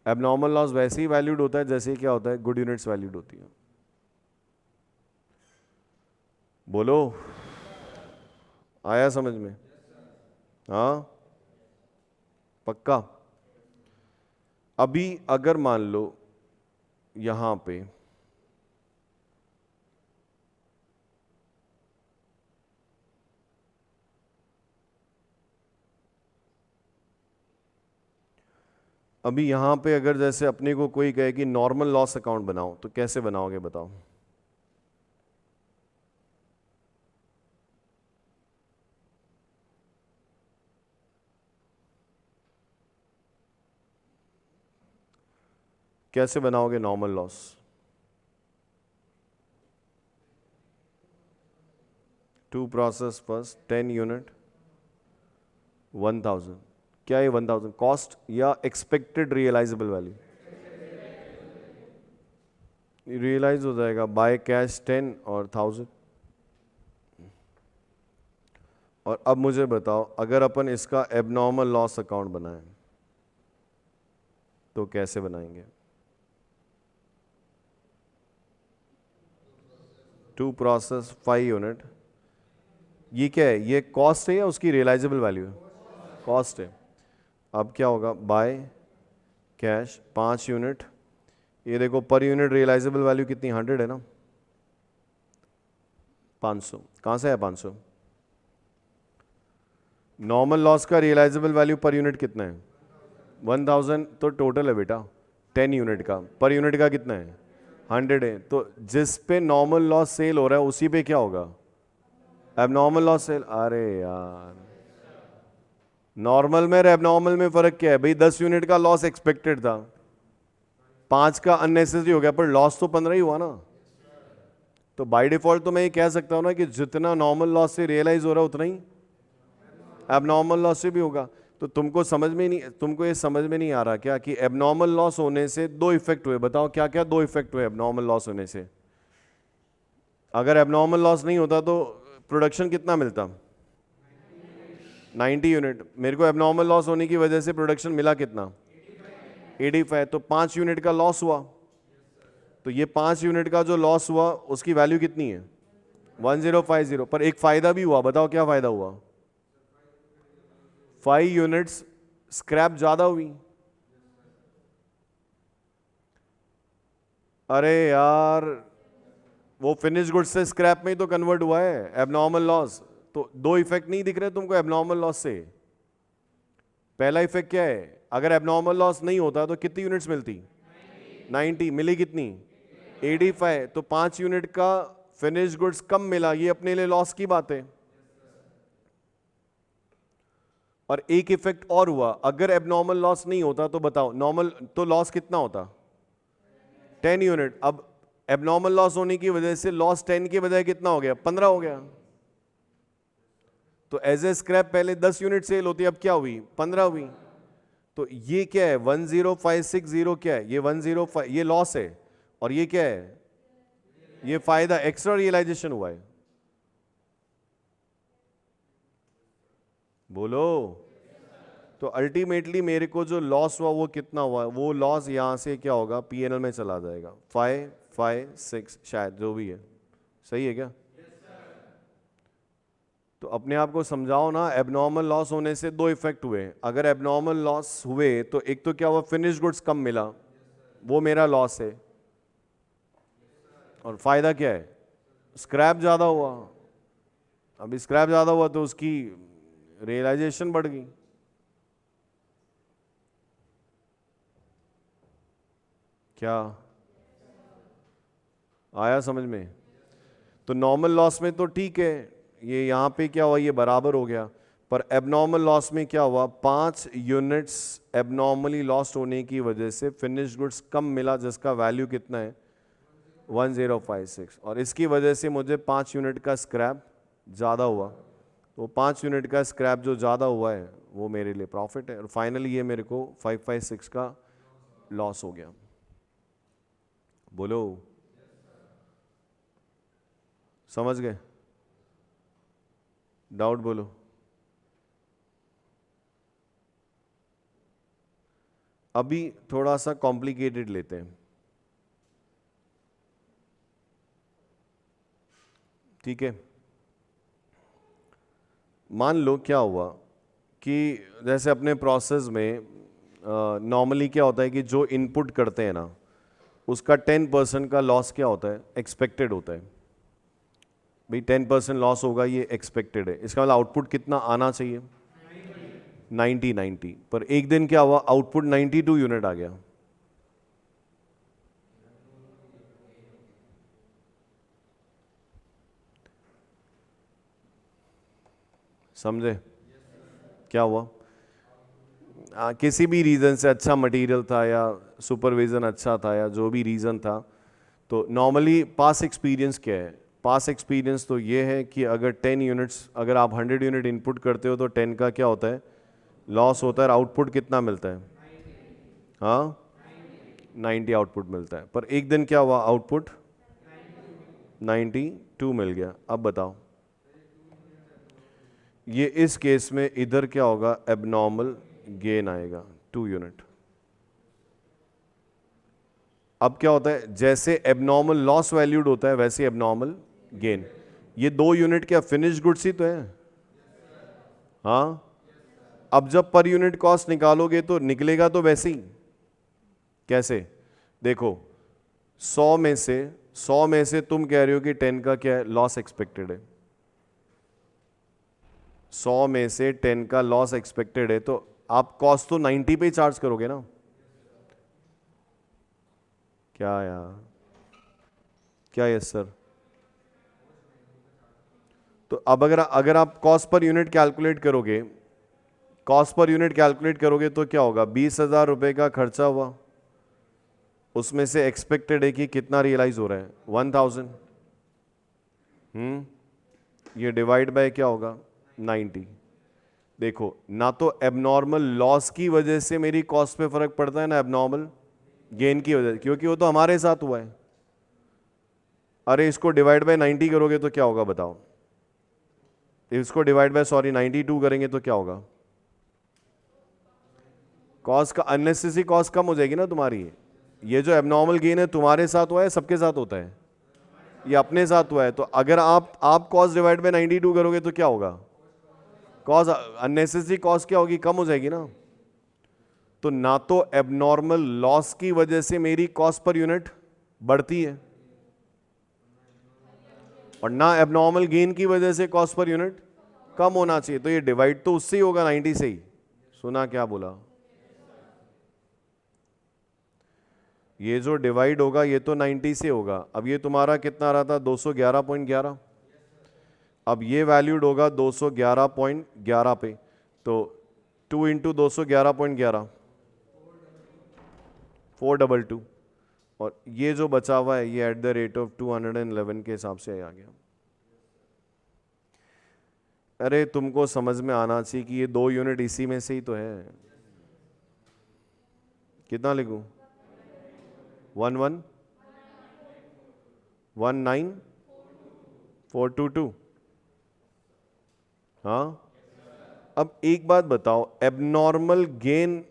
एबनॉर्मल लॉस वैसे ही वैल्यूड होता है जैसे क्या होता है, गुड यूनिट्स वैल्यूड होती है। बोलो, आया समझ में? हाँ, पक्का। अभी अगर मान लो यहां पे अगर जैसे अपने को कोई कहे कि नॉर्मल लॉस अकाउंट बनाओ, तो कैसे बनाओगे बताओ? कैसे बनाओगे normal loss? To process first 10 unit 1,000। क्या ये 1,000 कॉस्ट या एक्सपेक्टेड रियलाइजेबल वैल्यू? रियलाइज हो जाएगा बाय कैश 10 और 1,000। और अब मुझे बताओ, अगर अपन इसका एबनॉर्मल लॉस अकाउंट बनाएं तो कैसे बनाएंगे? टू प्रोसेस 5 यूनिट, ये क्या है, ये कॉस्ट है या उसकी रियलाइजेबल वैल्यू है? कॉस्ट है। अब क्या होगा, बाय कैश 5 यूनिट, ये देखो पर यूनिट रियलाइजेबल वैल्यू कितनी, 100 है ना, 500। कहाँ से है 500? नॉर्मल लॉस का रियलाइजेबल वैल्यू पर यूनिट कितना है? 1,000। तो टोटल है बेटा 10 यूनिट का, पर यूनिट का कितना है? 100 है। तो जिस पे नॉर्मल लॉस सेल हो रहा है उसी पे क्या होगा, एबनॉर्मल लॉस सेल। अरे यार, नॉर्मल में और एबनॉर्मल में फर्क क्या है भाई? 10 यूनिट का लॉस एक्सपेक्टेड था, 5 का अननेसेसरी हो गया, पर लॉस तो 15 ही हुआ ना। तो बाय डिफॉल्ट तो मैं ये कह सकता हूं ना कि जितना नॉर्मल लॉस से रियलाइज हो रहा है उतना ही एबनॉर्मल लॉस से भी होगा। तो तुमको ये समझ में नहीं आ रहा क्या कि एबनॉर्मल लॉस होने से दो इफेक्ट हुए? बताओ क्या क्या दो इफेक्ट हुए एबनॉर्मल लॉस होने से? अगर एबनॉर्मल लॉस नहीं होता तो प्रोडक्शन कितना मिलता? 90 यूनिट। मेरे को एबनॉर्मल लॉस होने की वजह से प्रोडक्शन मिला कितना? 85। तो 5 यूनिट का लॉस हुआ। तो ये 5 यूनिट का जो लॉस हुआ उसकी वैल्यू कितनी है? 1050। पर एक फायदा भी हुआ, बताओ क्या फायदा हुआ? 5 यूनिट्स स्क्रैप ज्यादा हुई। अरे यार, वो फिनिश गुड्स से स्क्रैप में ही तो कन्वर्ट हुआ है एबनॉर्मल लॉस। तो दो इफेक्ट नहीं दिख रहे तुमको एबनॉर्मल लॉस से? पहला इफेक्ट क्या है, अगर एबनॉर्मल लॉस नहीं होता तो कितनी यूनिट्स मिलती? 90। मिली कितनी? 85। तो 5 यूनिट का फिनिश गुड्स कम मिला, ये अपने लिए लॉस की बात है। और एक इफेक्ट और हुआ, अगर एबनॉर्मल लॉस नहीं होता तो बताओ नॉर्मल तो लॉस कितना होता? 10 यूनिट। अब एबनॉर्मल लॉस होने की वजह से लॉस 10 के बजाय कितना हो गया? 15 हो गया। तो एज ए स्क्रैप पहले 10 यूनिट सेल होती, अब क्या हुई? 15 हुई। तो ये क्या है 10560, क्या है ये 105, ये लॉस है। और ये क्या है? ये फायदा, एक्स्ट्रा रियलाइजेशन हुआ है। बोलो। तो अल्टीमेटली मेरे को जो लॉस हुआ वो कितना हुआ? वो लॉस यहां से क्या होगा, पीएनएल में चला जाएगा 5 5, 6 शायद, जो भी है, सही है क्या? तो अपने आप को समझाओ ना, एबनॉर्मल लॉस होने से दो इफेक्ट हुए। अगर एबनॉर्मल लॉस हुए तो एक तो क्या हुआ, फिनिश गुड्स कम मिला, वो मेरा लॉस है, और फायदा क्या है, स्क्रैप ज्यादा हुआ। अब स्क्रैप ज्यादा हुआ तो उसकी रियलाइजेशन बढ़ गई। क्या आया समझ में? तो नॉर्मल लॉस में तो ठीक है, ये यहाँ पे क्या हुआ, ये बराबर हो गया। पर एबनॉर्मल लॉस में क्या हुआ, 5 यूनिट्स एबनॉर्मली लॉस्ट होने की वजह से फिनिश गुड्स कम मिला, जिसका वैल्यू कितना है, 1056, और इसकी वजह से मुझे 5 यूनिट का स्क्रैप ज़्यादा हुआ। तो 5 यूनिट का स्क्रैप जो ज़्यादा हुआ है वो मेरे लिए प्रॉफिट है, और फाइनली ये मेरे को 556 का लॉस हो गया। बोलो, समझ गए? डाउट बोलो। अभी थोड़ा सा कॉम्प्लिकेटेड लेते हैं, ठीक है? मान लो क्या हुआ कि जैसे अपने प्रोसेस में नॉर्मली क्या होता है कि जो इनपुट करते हैं ना, उसका 10% का लॉस क्या होता है, एक्सपेक्टेड होता है। भाई 10% लॉस होगा, ये एक्सपेक्टेड है। इसका मतलब आउटपुट कितना आना चाहिए, 90। पर एक दिन क्या हुआ, आउटपुट 92 यूनिट आ गया। समझे क्या हुआ? किसी भी रीज़न से अच्छा मटेरियल था, या सुपरविज़न अच्छा था, या जो भी रीज़न था, तो नॉर्मली पास एक्सपीरियंस क्या है, पास एक्सपीरियंस तो ये है कि अगर 10 यूनिट्स, अगर आप 100 यूनिट इनपुट करते हो तो 10 का क्या होता है, लॉस होता है, और आउटपुट कितना मिलता है, हाँ 90 आउटपुट मिलता है। पर एक दिन क्या हुआ, आउटपुट 92 मिल गया। अब बताओ, ये इस केस में इधर क्या होगा, एबनॉर्मल गेन आएगा 2 यूनिट। अब क्या होता है, जैसे एबनॉर्मल लॉस वैल्यूड होता है वैसे एबनॉर्मल गेन। ये 2 यूनिट क्या फिनिश गुड्स ही तो है, हाँ। अब जब पर यूनिट कॉस्ट निकालोगे तो निकलेगा तो वैसे ही। कैसे, देखो 100 में से तुम कह रहे हो कि 10 का क्या है, लॉस एक्सपेक्टेड है। 100 में से 10 का लॉस एक्सपेक्टेड है, तो आप कॉस्ट तो 90 पे ही चार्ज करोगे ना। क्या यार, क्या यस सर? तो अब अगर आप कॉस्ट पर यूनिट कैलकुलेट करोगे, कॉस्ट पर यूनिट कैलकुलेट करोगे तो क्या होगा, 20,000 रुपए का खर्चा हुआ, उसमें से एक्सपेक्टेड है कि कितना रियलाइज हो रहा है, 1000। ये डिवाइड बाय क्या होगा, 90। देखो ना, तो एबनॉर्मल लॉस की वजह से मेरी कॉस्ट पे फर्क पड़ता है, ना एबनॉर्मल गेन की वजह से, क्योंकि वो तो हमारे साथ हुआ है। अरे इसको डिवाइड बाय 90 करोगे तो क्या होगा बताओ, इसको डिवाइड बाय 92 करेंगे तो क्या होगा, कॉस्ट का अननेसेसरी कॉस्ट कम हो जाएगी ना तुम्हारी। ये जो एबनॉर्मल गेन है तुम्हारे साथ हुआ है, सबके साथ होता है, ये अपने साथ हुआ है। तो अगर आप कॉस्ट डिवाइड बाय 92 करोगे तो क्या होगा, कॉस्ट अननेसेसरी कॉस्ट क्या होगी, कम हो जाएगी ना। तो ना तो एबनॉर्मल लॉस की वजह से मेरी कॉस्ट पर यूनिट बढ़ती है, और ना एबनॉर्मल गेन की वजह से कॉस्ट पर यूनिट कम होना चाहिए। तो ये डिवाइड तो उससे ही होगा, 90 से ही। सुना क्या बोला, ये जो डिवाइड होगा ये तो 90 से होगा। अब ये तुम्हारा कितना रहा था, 211.11। अब ये वैल्यूड होगा 211.11 पे, तो 2 इंटू 211.11, 422। और ये जो बचा हुआ है ये @211 के हिसाब से आ गया। अरे तुमको समझ में आना चाहिए कि ये 2 यूनिट इसी में से ही तो है। कितना लिखूं, 11942। हाँ। अब एक बात बताओ, एबनॉर्मल गेन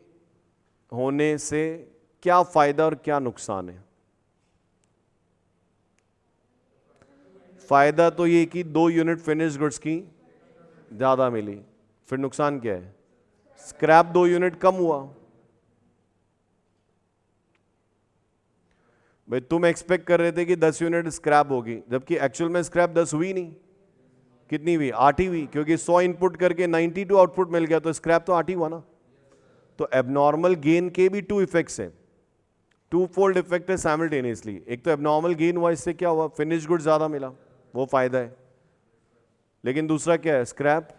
होने से क्या फायदा और क्या नुकसान है? फायदा तो ये कि 2 यूनिट फिनिश गुड्स की ज्यादा मिली, फिर नुकसान क्या है? स्क्रैप 2 यूनिट कम हुआ। भाई तुम एक्सपेक्ट कर रहे थे कि 10 यूनिट स्क्रैप होगी, जबकि एक्चुअल में स्क्रैप 10 हुई नहीं। कितनी हुई? 8 ही हुई, क्योंकि 100 इनपुट करके 92 आउटपुट मिल गया, तो स्क्रैप तो 8 ही हुआ ना। तो एबनॉर्मल गेन के भी 2 इफेक्ट्स हैं, 2 फोल्ड इफेक्ट है साइमल्टेनियसली। एक तो एबनॉर्मल गेन हुआ, इससे क्या हुआ? फिनिश गुड ज्यादा मिला, वो फायदा है। लेकिन दूसरा क्या है? स्क्रैप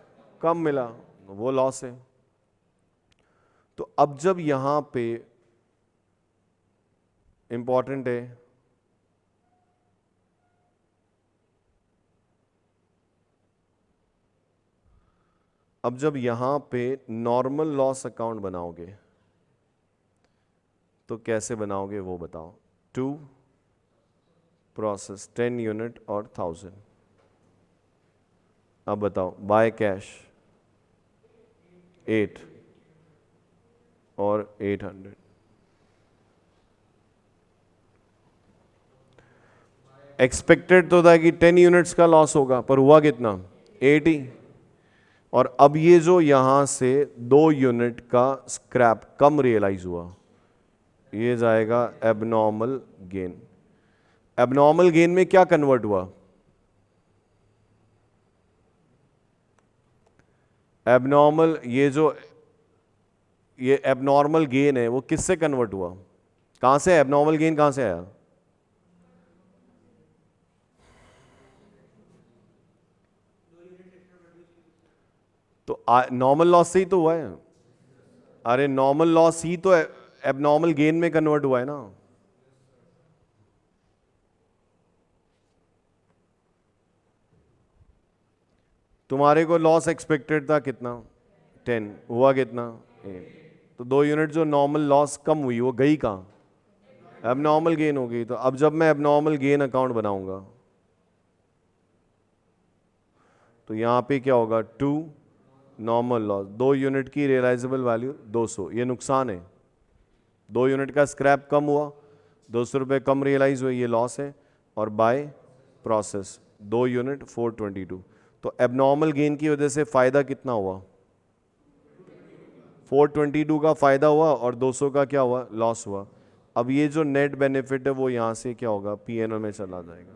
कम मिला, वो लॉस है। तो अब जब यहां पे इंपॉर्टेंट है, अब जब यहां पे नॉर्मल लॉस अकाउंट बनाओगे तो कैसे बनाओगे वो बताओ। 2 प्रोसेस 10 यूनिट और 1000। अब बताओ, बाय कैश 8 और 800। एक्सपेक्टेड तो था कि 10 यूनिट्स का लॉस होगा, पर हुआ कितना? 8 ही। और अब ये जो यहां से 2 यूनिट का स्क्रैप कम रियलाइज हुआ, ये जाएगा एबनॉर्मल गेन। एबनॉर्मल गेन में क्या कन्वर्ट हुआ? एबनॉर्मल, ये एबनॉर्मल गेन है, वो किससे कन्वर्ट हुआ? कहां से? एबनॉर्मल गेन कहां से आया? तो नॉर्मल लॉस से ही तो हुआ है। अरे नॉर्मल लॉस ही तो एबनॉर्मल गेन में कन्वर्ट हुआ है ना। तुम्हारे को लॉस एक्सपेक्टेड था कितना? 10, हुआ कितना? 8। तो 2 यूनिट जो नॉर्मल लॉस कम हुई, वो गई कहाँ? एबनॉर्मल गेन हो गई। तो अब जब मैं एबनॉर्मल गेन अकाउंट बनाऊंगा तो यहां पे क्या होगा? 2 नॉर्मल लॉस, 2 यूनिट की रियलाइजेबल वैल्यू 200, ये नुकसान है। 2 यूनिट का स्क्रैप कम हुआ, 200 रुपये कम रियलाइज हुए, ये लॉस है। और बाय प्रोसेस 2 यूनिट 422। तो एबनॉर्मल गेन की वजह से फायदा कितना हुआ? 422 का फायदा हुआ और 200 का क्या हुआ? लॉस हुआ। अब ये जो नेट बेनिफिट है वो यहां से क्या होगा? पीएनएल में चला जाएगा।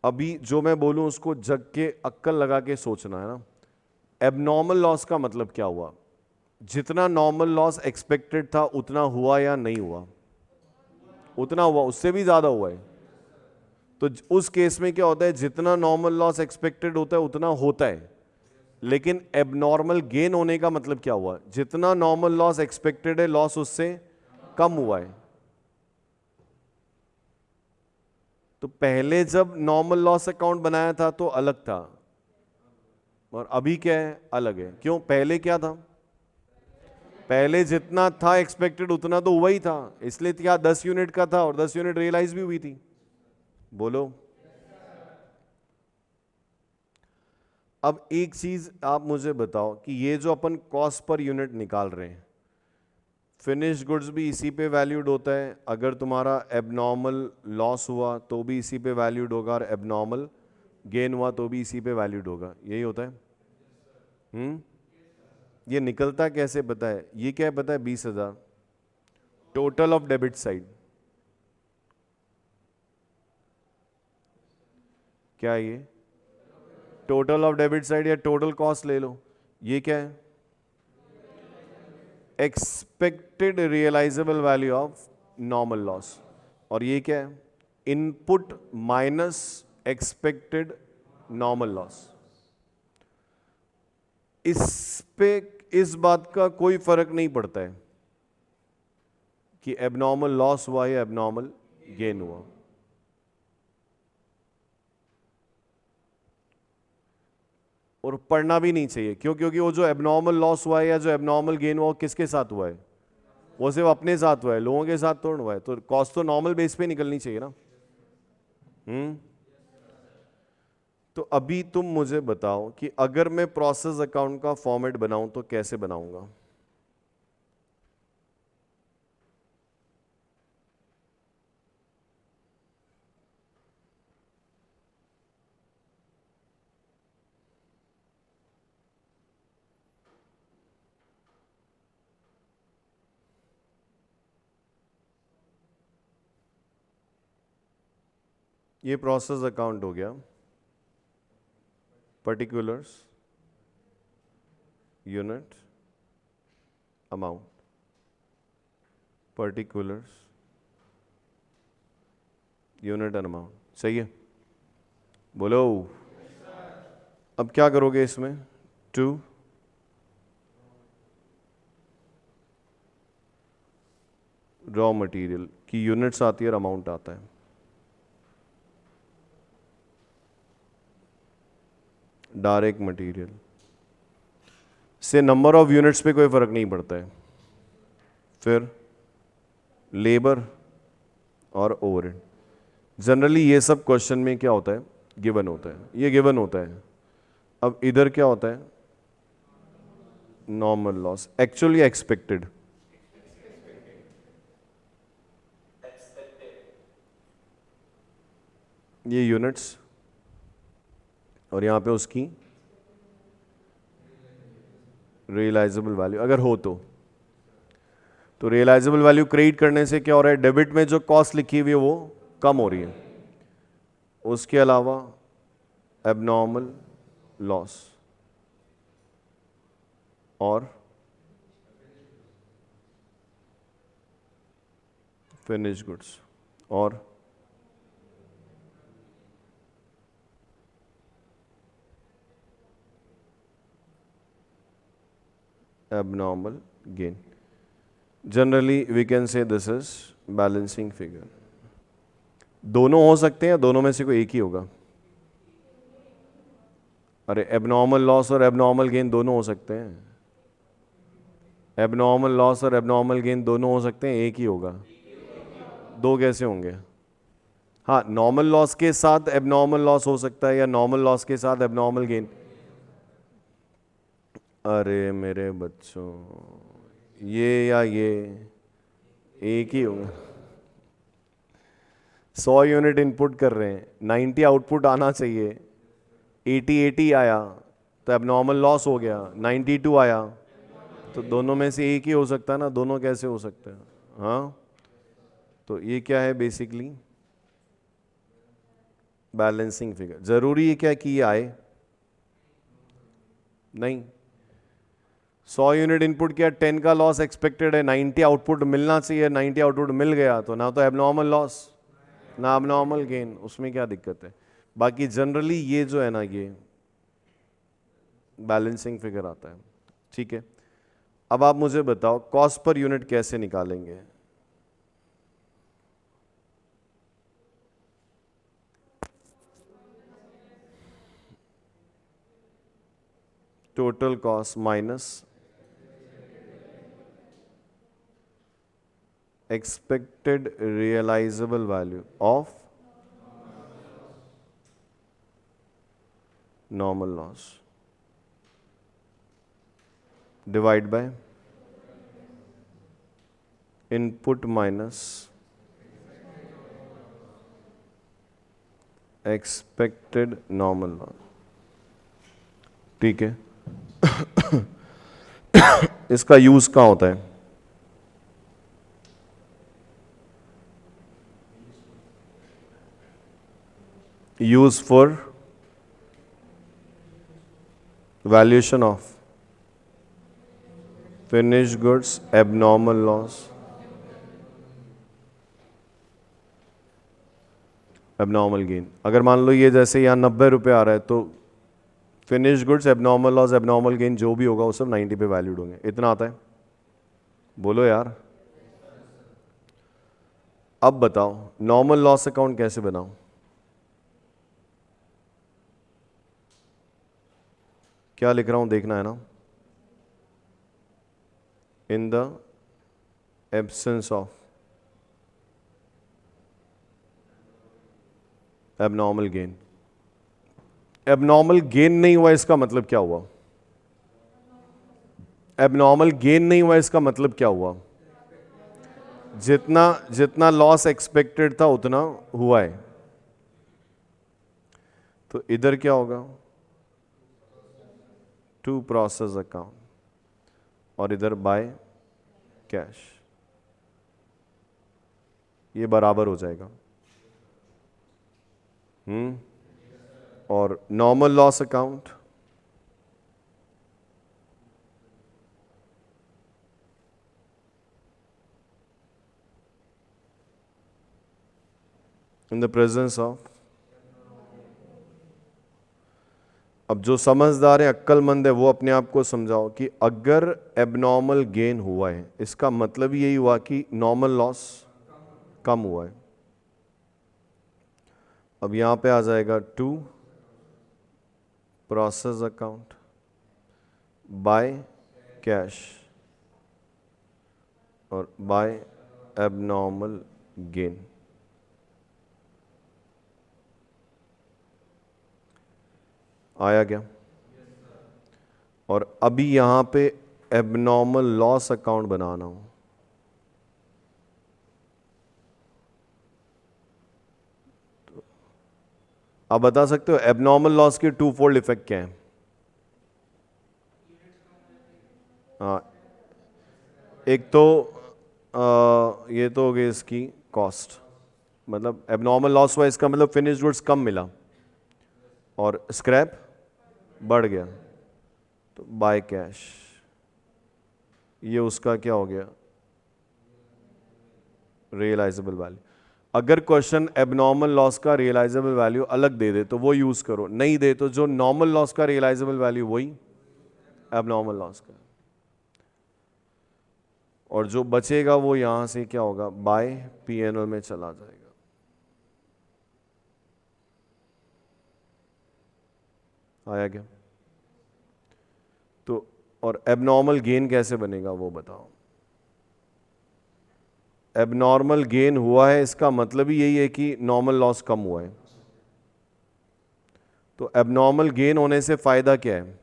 अभी जो मैं बोलूं उसको जग के अक्कल लगा के सोचना है ना। एबनॉर्मल लॉस का मतलब क्या हुआ? जितना नॉर्मल लॉस एक्सपेक्टेड था उतना हुआ या नहीं हुआ? उतना हुआ, उससे भी ज्यादा हुआ है। तो उस केस में क्या होता है? जितना नॉर्मल लॉस एक्सपेक्टेड होता है उतना होता है, लेकिन एबनॉर्मल गेन होने का मतलब क्या हुआ? जितना नॉर्मल लॉस एक्सपेक्टेड है, लॉस उससे कम हुआ है। तो पहले जब नॉर्मल लॉस अकाउंट बनाया था तो अलग था, और अभी क्या है? अलग है। क्यों? पहले क्या था? पहले जितना था एक्सपेक्टेड उतना तो हुआ ही था, इसलिए क्या 10 यूनिट का था और 10 यूनिट रियलाइज भी हुई थी। बोलो। अब एक चीज आप मुझे बताओ कि ये जो अपन कॉस्ट पर यूनिट निकाल रहे हैं, फिनिश गुड्स भी इसी पे वैल्यूड होता है। अगर तुम्हारा एबनॉर्मल लॉस हुआ तो भी इसी पे वैल्यूड होगा, और एबनॉर्मल गेन हुआ तो भी इसी पे वैल्यूड होगा। यही होता है। ये निकलता कैसे पता है? ये क्या है पता है? 20,000 टोटल ऑफ डेबिट साइड। क्या है ये? टोटल ऑफ डेबिट साइड या टोटल कॉस्ट ले लो। ये क्या है? Expected realisable value of normal loss. और ये क्या है? Input minus expected normal loss. इस पे इस बात का कोई फर्क नहीं पड़ता है कि एबनॉर्मल लॉस हुआ या एबनॉर्मल गेन हुआ। और पढ़ना भी नहीं चाहिए। क्यों? क्योंकि वो जो एबनॉर्मल लॉस हुआ है या जो एबनॉर्मल गेन हुआ, वो किसके साथ हुआ है? वो सिर्फ अपने साथ हुआ है, लोगों के साथ थोड़ा हुआ है। तो कॉस्ट तो नॉर्मल बेस पे निकलनी चाहिए ना। तो अभी तुम मुझे बताओ कि अगर मैं प्रोसेस अकाउंट का फॉर्मेट बनाऊं तो कैसे बनाऊंगा? ये प्रोसेस अकाउंट हो गया, particulars, unit, amount, particulars, unit and amount, सही है? बोलो। अब क्या करोगे इसमें? टू रॉ मटेरियल की यूनिट्स आती है और अमाउंट आता है। डायरेक्ट मटेरियल से नंबर ऑफ यूनिट्स पे कोई फर्क नहीं पड़ता है। फिर लेबर और ओवरहेड। जनरली ये सब क्वेश्चन में क्या होता है? गिवन होता है, ये गिवन होता है। अब इधर क्या होता है? Normal loss, actually expected. ये यूनिट्स और यहां पे उसकी रियलाइजेबल वैल्यू अगर हो तो रियलाइजेबल वैल्यू क्रिएट करने से क्या हो रहा है? डेबिट में जो कॉस्ट लिखी हुई है वो कम हो रही है। उसके अलावा एबनॉर्मल लॉस और फिनिश गुड्स और abnormal gain. Generally we can say this is balancing figure. दोनों हो सकते हैं, दोनों में से कोई एक ही होगा। अरे एबनॉर्मल लॉस और एबनॉर्मल गेन दोनों हो सकते हैं। एबनॉर्मल लॉस और एबनॉर्मल गेन दोनों हो सकते हैं, एक ही होगा। दो कैसे होंगे? हाँ, नॉर्मल लॉस के साथ एबनॉर्मल लॉस हो सकता है या नॉर्मल लॉस के साथ एबनॉर्मल गेन। अरे मेरे बच्चों, ये या ये एक ही होगा। 100 यूनिट इनपुट कर रहे हैं, 90 आउटपुट आना चाहिए। 80 आया तो एबनॉर्मल लॉस हो गया, 92 आया तो दोनों में से एक ही हो सकता है ना। दोनों कैसे हो सकते हैं? हाँ, तो ये क्या है? Basically balancing figure. जरूरी है क्या कि ये आए? नहीं। 100 यूनिट इनपुट किया, 10 का लॉस एक्सपेक्टेड है, 90 आउटपुट मिलना चाहिए, 90 आउटपुट मिल गया तो ना तो एबनॉर्मल लॉस ना एबनॉर्मल गेन, उसमें क्या दिक्कत है? बाकी जनरली ये जो है ना, ये बैलेंसिंग फिगर आता है। ठीक है, अब आप मुझे बताओ कॉस्ट पर यूनिट कैसे निकालेंगे? Total cost minus expected realizable value of normal loss divide by input minus expected normal loss। ठीक है। इसका यूज कहाँ होता है? Use for valuation of finish goods abnormal loss abnormal gain. अगर मान लो ये जैसे यहाँ 90 रुपये आ रहा है तो finish goods abnormal loss abnormal gain जो भी होगा वो सब 90 पे वैल्यूड होंगे। इतना आता है? बोलो यार। अब बताओ नॉर्मल लॉस अकाउंट कैसे बनाऊं? क्या लिख रहा हूं देखना है ना। इन the absence of abnormal gain. Abnormal gain नहीं हुआ इसका मतलब क्या हुआ? एबनॉर्मल गेन नहीं हुआ इसका मतलब क्या हुआ? जितना जितना लॉस एक्सपेक्टेड था उतना हुआ है। तो इधर क्या होगा? टू प्रोसेस अकाउंट और इधर बाय कैश। ये बराबर हो जाएगा। और normal loss account, in the presence of. अब जो समझदार है, अक्लमंद है, वो अपने आप को समझाओ कि अगर एबनॉर्मल गेन हुआ है, इसका मतलब यही हुआ कि नॉर्मल लॉस कम हुआ है। अब यहां पे आ जाएगा to process account by cash और बाय एबनॉर्मल गेन। आया क्या? और अभी यहां पे एबनॉर्मल लॉस अकाउंट बनाना हो, तो आप बता सकते हो एबनॉर्मल लॉस के टू फोल्ड इफेक्ट क्या है? हाँ, एक तो ये तो हो गई इसकी कॉस्ट, मतलब एबनॉर्मल लॉस हुआ, इसका मतलब फिनिश गुड्स कम मिला और स्क्रैप बढ़ गया, तो बाय कैश। ये उसका क्या हो गया? Realisable value. अगर क्वेश्चन एबनॉर्मल लॉस का रियलाइजेबल वैल्यू अलग दे दे तो वो यूज करो, नहीं दे तो जो नॉर्मल लॉस का रियलाइजेबल वैल्यू वही एबनॉर्मल लॉस का, और जो बचेगा वो यहां से क्या होगा? बाय पीएनएल में चला जाएगा। आया क्या? तो और एबनॉर्मल गेन कैसे बनेगा वो बताओ। एबनॉर्मल गेन हुआ है, इसका मतलब ही यही है कि नॉर्मल लॉस कम हुआ है। तो एबनॉर्मल गेन होने से फायदा क्या है?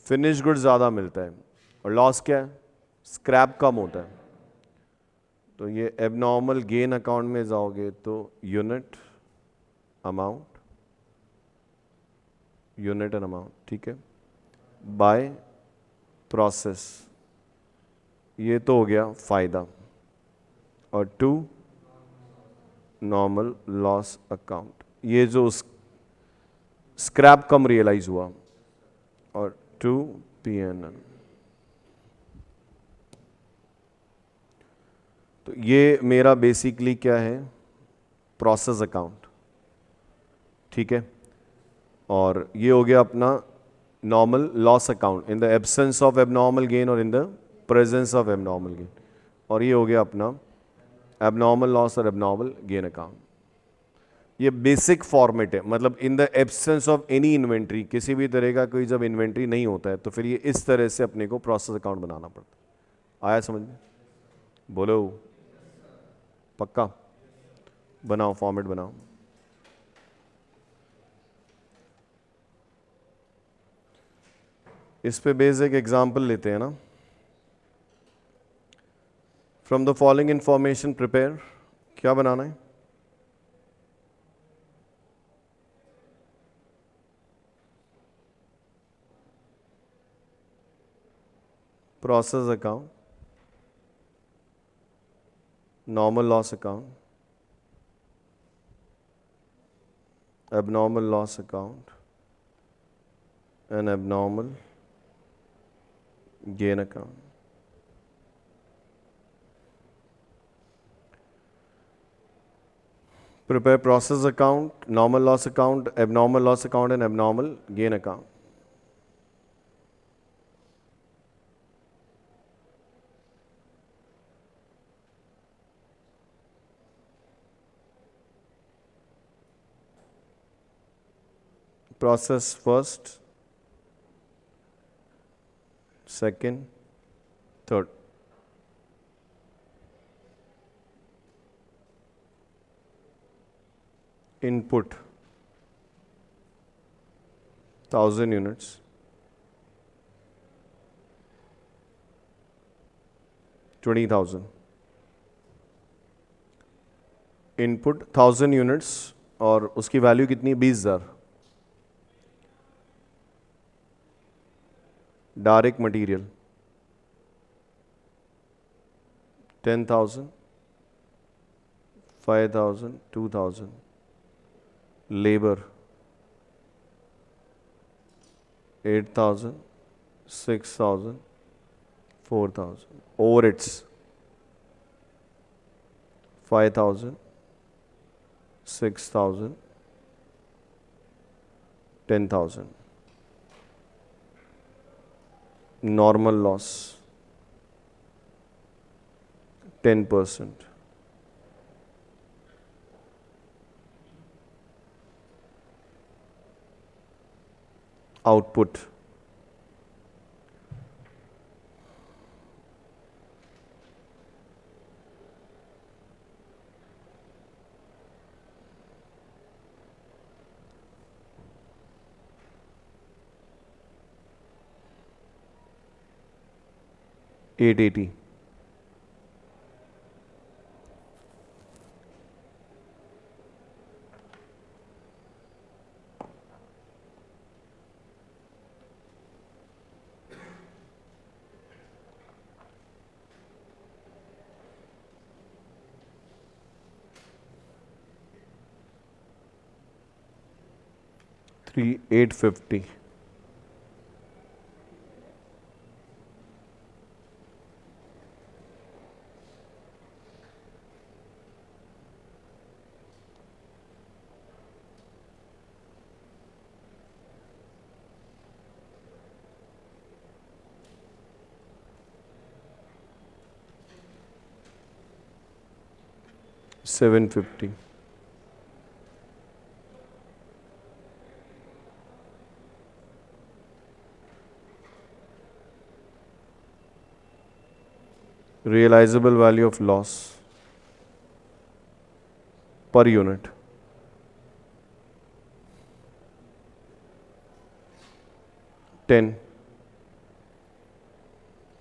फिनिश गुड ज़्यादा मिलता है, और लॉस क्या है? स्क्रैप कम होता है। तो ये एबनॉर्मल गेन अकाउंट में जाओगे तो unit amount, unit and amount, ठीक है, बाय प्रोसेस, ये तो हो गया फायदा, और टू नॉर्मल लॉस अकाउंट, ये जो स्क्रैप कम रियलाइज हुआ, और टू पीएनएल। तो ये मेरा बेसिकली क्या है? प्रोसेस अकाउंट, ठीक है। और ये हो गया अपना normal loss account in the absence of abnormal gain और in the presence of abnormal gain. और ये हो गया अपना एबनॉर्मल लॉस और एबनॉर्मल गेन अकाउंट। ये बेसिक फॉर्मेट है, मतलब in the absence of any inventory, किसी भी तरह का कोई जब इन्वेंट्री नहीं होता है तो फिर ये इस तरह से अपने को प्रोसेस अकाउंट बनाना पड़ता है। आया समझ में? बोलो पक्का? बनाओ, फॉर्मेट बनाओ। इस पे बेसिक एग्जांपल लेते हैं ना। From the following information prepare, क्या बनाना है? Process account, normal loss account, abnormal loss account, and abnormal gain account. Prepare process account, normal loss account, abnormal loss account, and abnormal gain account. Process first, second, third. Input 1000 units. $20,000. Input 1000 units और उसकी value कितनी? 20,000। Direct material 10,000, 5,000, 2,000, labor 8,000, 6,000, 4,000, overheads 5,000, 6,000, 10,000. Normal loss 10%. Output $880. Three 850. $750. Realizable value of loss per unit 10,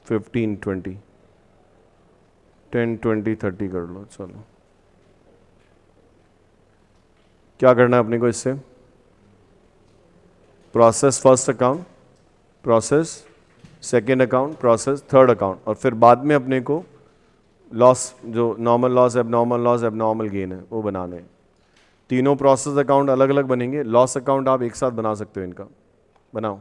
15, 20, 10, 20, 30 कर लो. चलो क्या करना है अपने को इससे? Process first account, process second account, process third account, और फिर बाद में अपने को लॉस, जो नॉर्मल लॉस, एबनॉर्मल गेन है, वो बनाने हैं. तीनों प्रोसेस अकाउंट अलग अलग बनेंगे. लॉस अकाउंट आप एक साथ बना सकते हो. इनका बनाओ.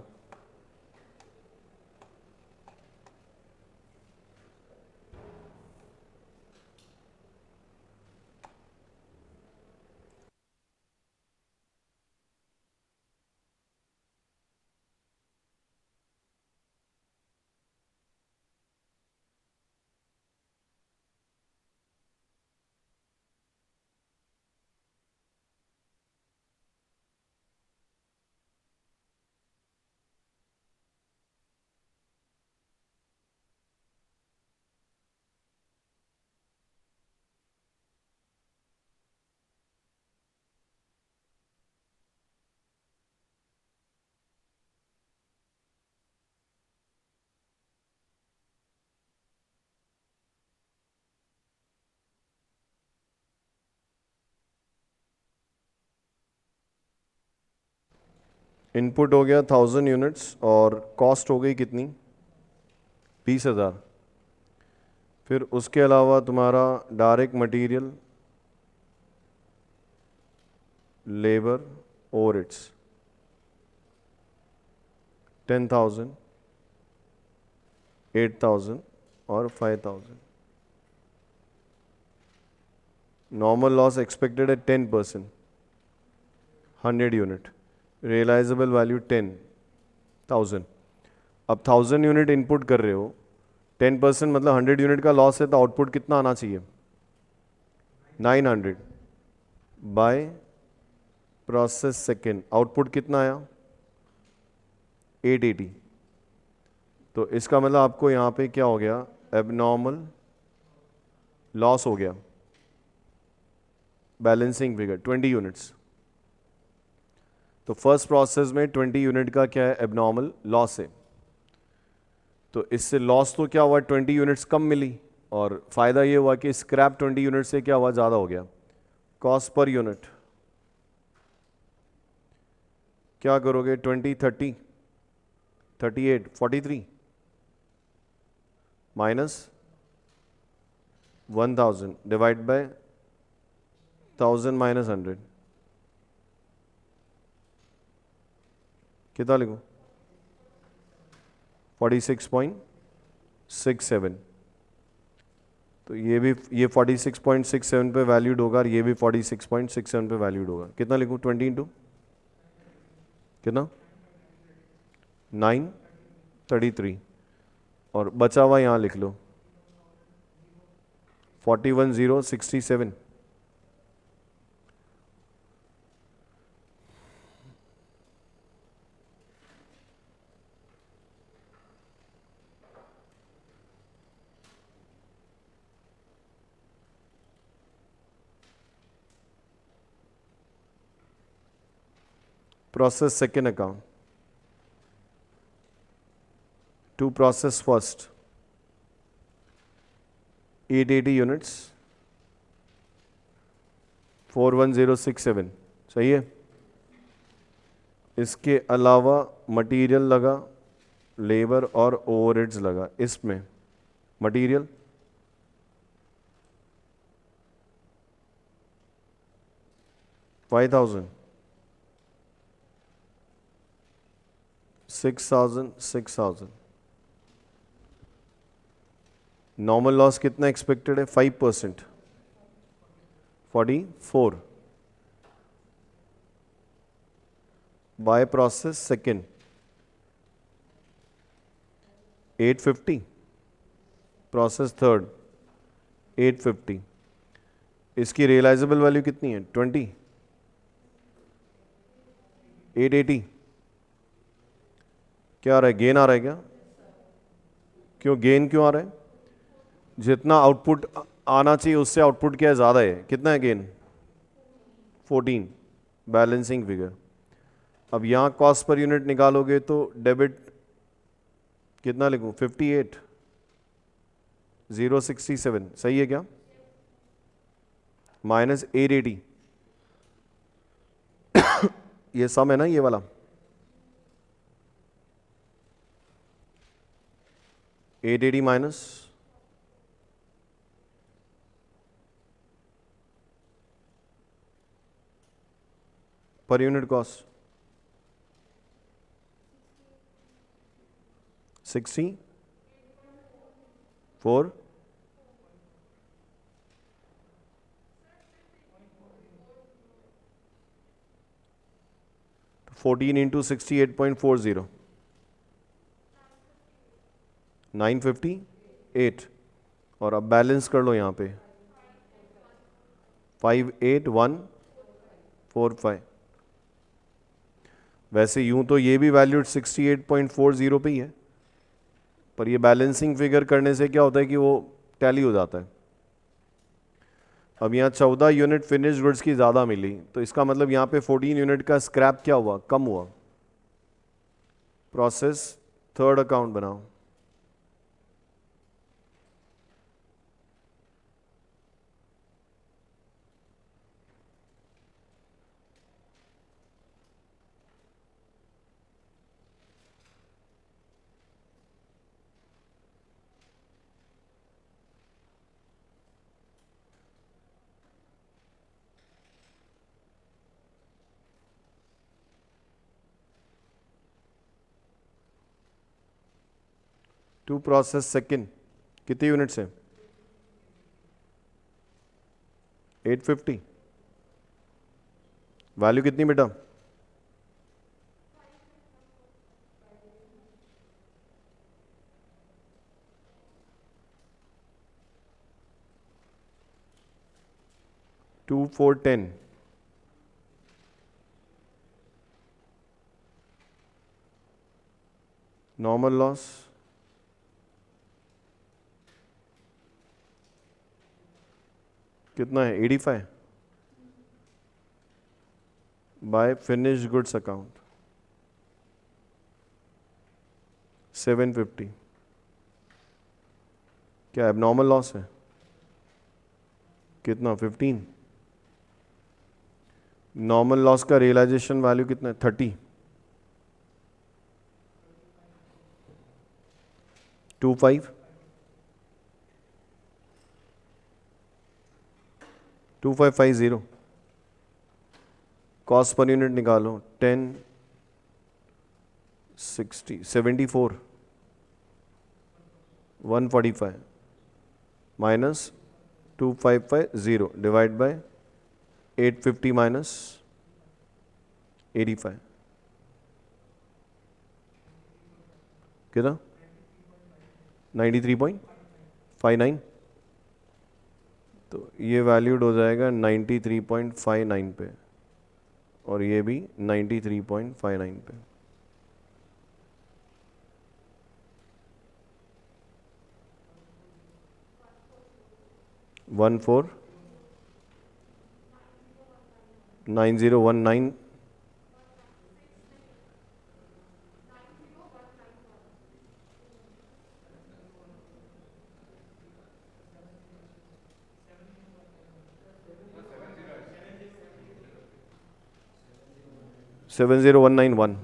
इनपुट हो गया 1000 यूनिट्स और कॉस्ट हो गई कितनी? 20,000. फिर उसके अलावा तुम्हारा डायरेक्ट मटेरियल, लेबर, ओवरहेड्स 10,000, 8,000 और 5,000. नॉर्मल लॉस एक्सपेक्टेड है 10%, 100 यूनिट. Realisable value 10,000. अब 1000 यूनिट इनपुट कर रहे हो, 10% मतलब 100 यूनिट का लॉस है, तो आउटपुट कितना आना चाहिए? 900 बाय प्रोसेस सेकेंड. आउटपुट कितना आया? 880. तो इसका मतलब आपको यहाँ पे क्या हो गया? एबनॉर्मल लॉस हो गया. Balancing figure 20 units. तो फर्स्ट प्रोसेस में 20 यूनिट का क्या है? एबनॉर्मल लॉस है. तो इससे लॉस तो क्या हुआ? 20 यूनिट्स कम मिली, और फायदा ये हुआ कि स्क्रैप 20 यूनिट से क्या हुआ? ज़्यादा हो गया. कॉस्ट पर यूनिट क्या करोगे? 20, 30, 38, 43 माइनस 1000 डिवाइड बाय 1000 माइनस 100. कितना लिखूं? 46.67। तो ये 46.67 पे वैल्यूड होगा और ये भी 46.67 पे वैल्यूड होगा। कितना लिखूं? 20 इंटू कितना? 933। और बचा हुआ यहाँ लिख लो 41,067। Process second account. To process first 880 units 41067। सही है। इसके अलावा मटेरियल लगा, लेबर और ओवरहेड्स लगा। इसमें मटेरियल 5,000 6,000 6,000। नॉर्मल लॉस कितना एक्सपेक्टेड है? 5%, 44। By process second 850, process third 850। इसकी रियलाइजेबल वैल्यू कितनी है? 20, 880। क्या आ रहा है? गेन आ रहा है क्या? क्यों गेन क्यों आ रहा है? जितना आउटपुट आना चाहिए उससे आउटपुट क्या है? ज़्यादा है। कितना है गेन? 14, balancing figure. अब यहाँ कॉस्ट पर यूनिट निकालोगे तो डेबिट कितना लिखूं? 58,067। सही है क्या? माइनस 880। ये सम है ना, ये वाला 880 minus per unit cost 64। 14 into 68.40 958। और अब बैलेंस कर लो यहाँ पे 58145। वैसे यूं तो ये भी वैल्यूड 68.40 पे ही है, पर ये बैलेंसिंग फिगर करने से क्या होता है कि वो टैली हो जाता है। अब यहाँ 14 यूनिट फिनिश गुड्स की ज़्यादा मिली, तो इसका मतलब यहाँ पे 14 यूनिट का स्क्रैप क्या हुआ? कम हुआ। प्रोसेस थर्ड अकाउंट बनाओ। टू प्रोसेस सेकेंड कितनी यूनिट्स है? 850। वैल्यू कितनी बेटा? टू 410। नॉर्मल लॉस कितना है? 85 बाय फिनिश गुड्स अकाउंट 750। क्या एबनॉर्मल लॉस है? कितना? 15। नॉर्मल लॉस का रियलाइजेशन वैल्यू कितना है? 30। 25 2550। कॉस्ट पर यूनिट निकालो 10 60 74 145 माइनस 2550 डिवाइड बाय 850 माइनस 85 कितना 93.59। तो ये वैल्यूड हो जाएगा 93.59 पे और ये भी 93.59 पे। One four 9019 70191।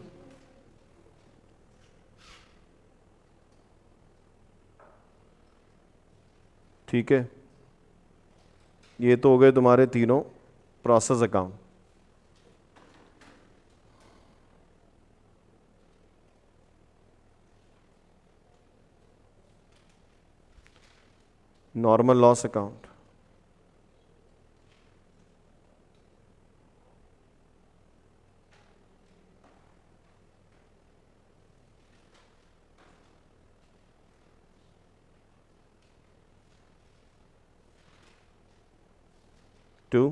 ठीक है, ये तो हो गए तुम्हारे तीनों process account. Normal loss account, to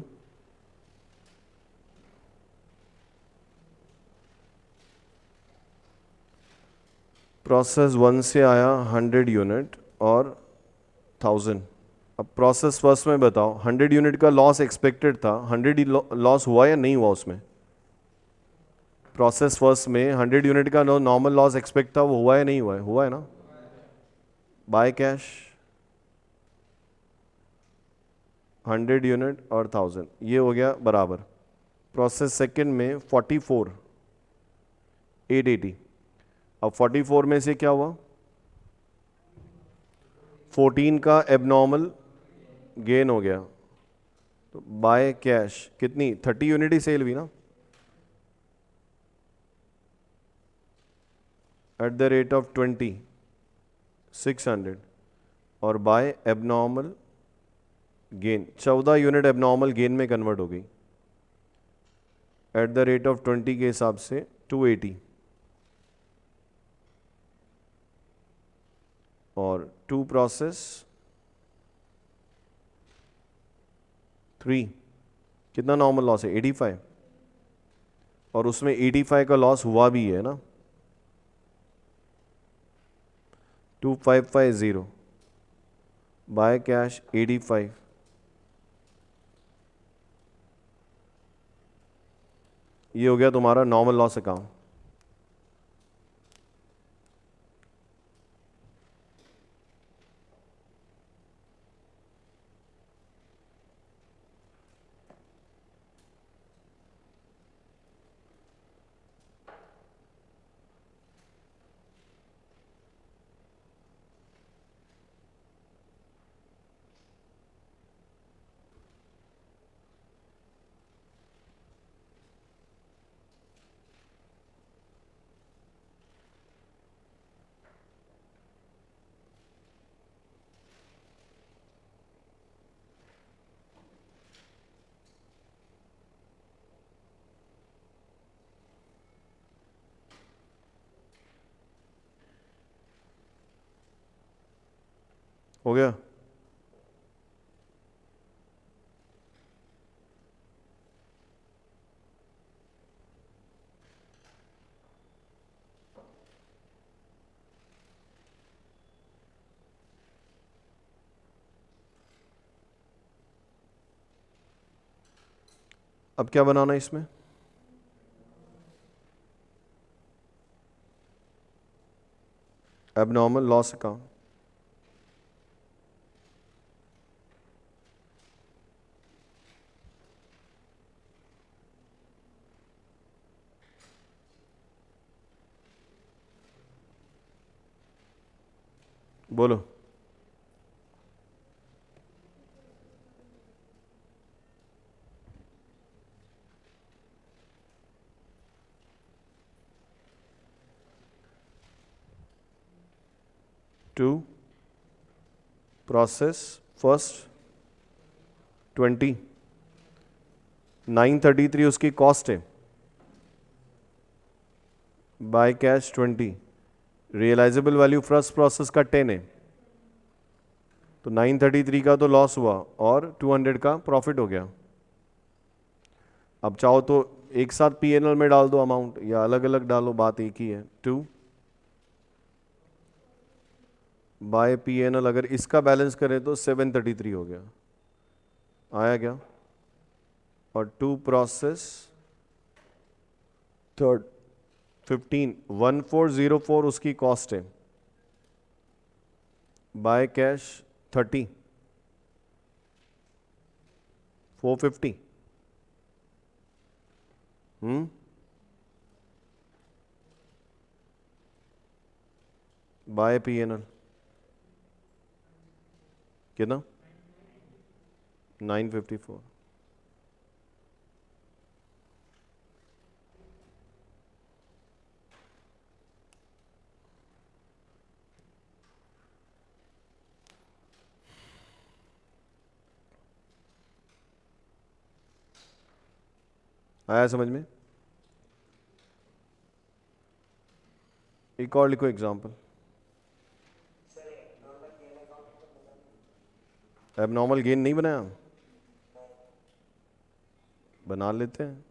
process 1 से आया 100 यूनिट और 1000। अब प्रोसेस फर्स्ट में बताओ, 100 यूनिट का लॉस एक्सपेक्टेड था, 100 लॉस हुआ या नहीं हुआ उसमें? प्रोसेस फर्स्ट में 100 यूनिट का नॉर्मल लॉस एक्सपेक्ट था, वो हुआ या नहीं हुआ है? हुआ है ना। बाय कैश 100 यूनिट और 1000, ये हो गया बराबर। प्रोसेस सेकंड में 44 880। अब 44 में से क्या हुआ? 14 का एबनॉर्मल गेन हो गया, तो बाय कैश कितनी 30 यूनिट ही सेल हुई ना, एट द रेट ऑफ 20 600 और by abnormal gain 14 unit abnormal gain में कन्वर्ट हो गई एट द रेट ऑफ 20 के हिसाब से 280 और 2 प्रोसेस 3 कितना नॉर्मल लॉस है? 85 और उसमें 85 का लॉस हुआ भी है ना। 2550 बाय कैश 85, ये हो गया तुम्हारा नॉर्मल लॉस अकाउंट। हो गया। अब क्या बनाना है इसमें? Abnormal loss account. बोलो। टू प्रोसेस फर्स्ट 20, 933 उसकी कॉस्ट है, by cash 20, realisable value first process का 10 है, तो 933 का तो लॉस हुआ और 200 का प्रॉफिट हो गया। अब चाहो तो एक साथ पीएनएल में डाल दो अमाउंट या अलग अलग डालो, बात एक ही है। 2 बाय पीएनएल, अगर इसका बैलेंस करें तो 733 हो गया, आया क्या? और 2 प्रोसेस थर्ड 15, 1404 उसकी कॉस्ट है, बाय कैश 30, 450। बाय पीएनएल कितना? 954। आया समझ में? एक और लिखो एग्जांपल। एबनॉर्मल गेन नहीं बनाया, बना लेते हैं।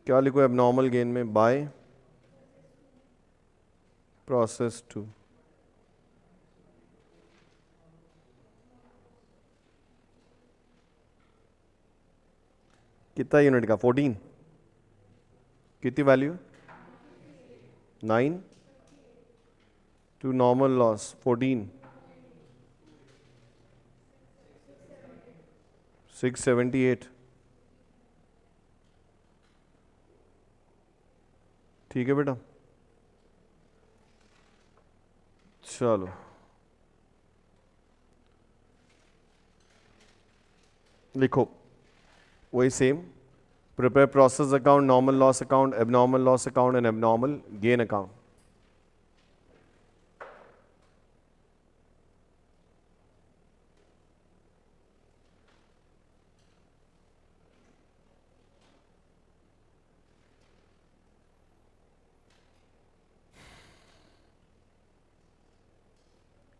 क्या लिखो एबनॉर्मल गेन में? By process 2। कितना यूनिट का? 14। कितनी वैल्यू? 9 to normal loss 14, 678। ठीक है बेटा, चलो लिखो वही same, prepare process account, normal loss account, abnormal loss account and abnormal gain account.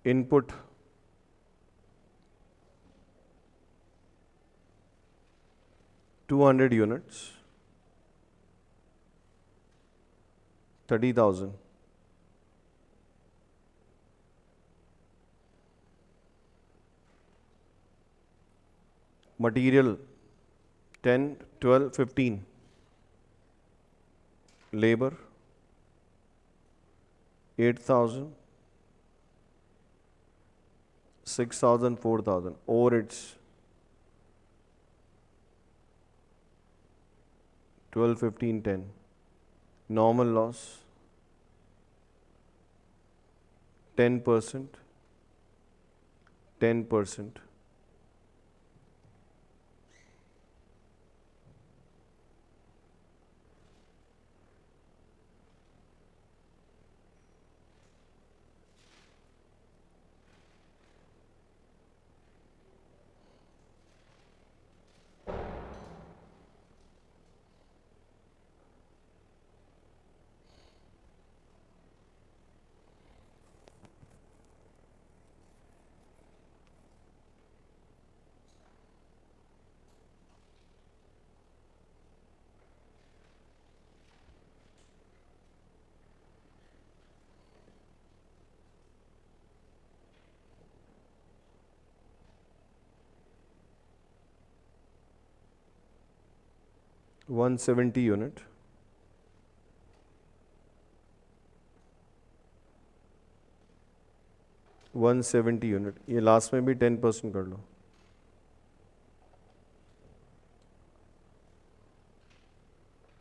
Input to 200 units, 30,000। Material 10, 12, 15। Labour 8,000, 6,000, 4,000। Overheads 12, 15, 10। Normal loss 10%, 10%। One 170 unit, 170 unit. ये लास्ट में भी 10% कर लो।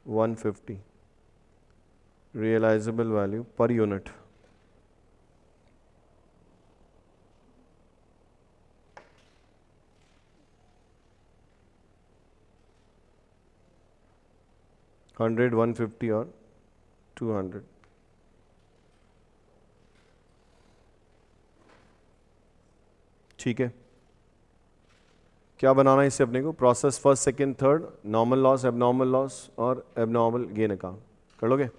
150 रियलाइजेबल वैल्यू पर यूनिट। 100, 150 और 200। ठीक है, क्या बनाना है इससे अपने को? Process first, second, third, normal loss, abnormal loss और एबनॉर्मल गेन अकाउंट। कर लोगे?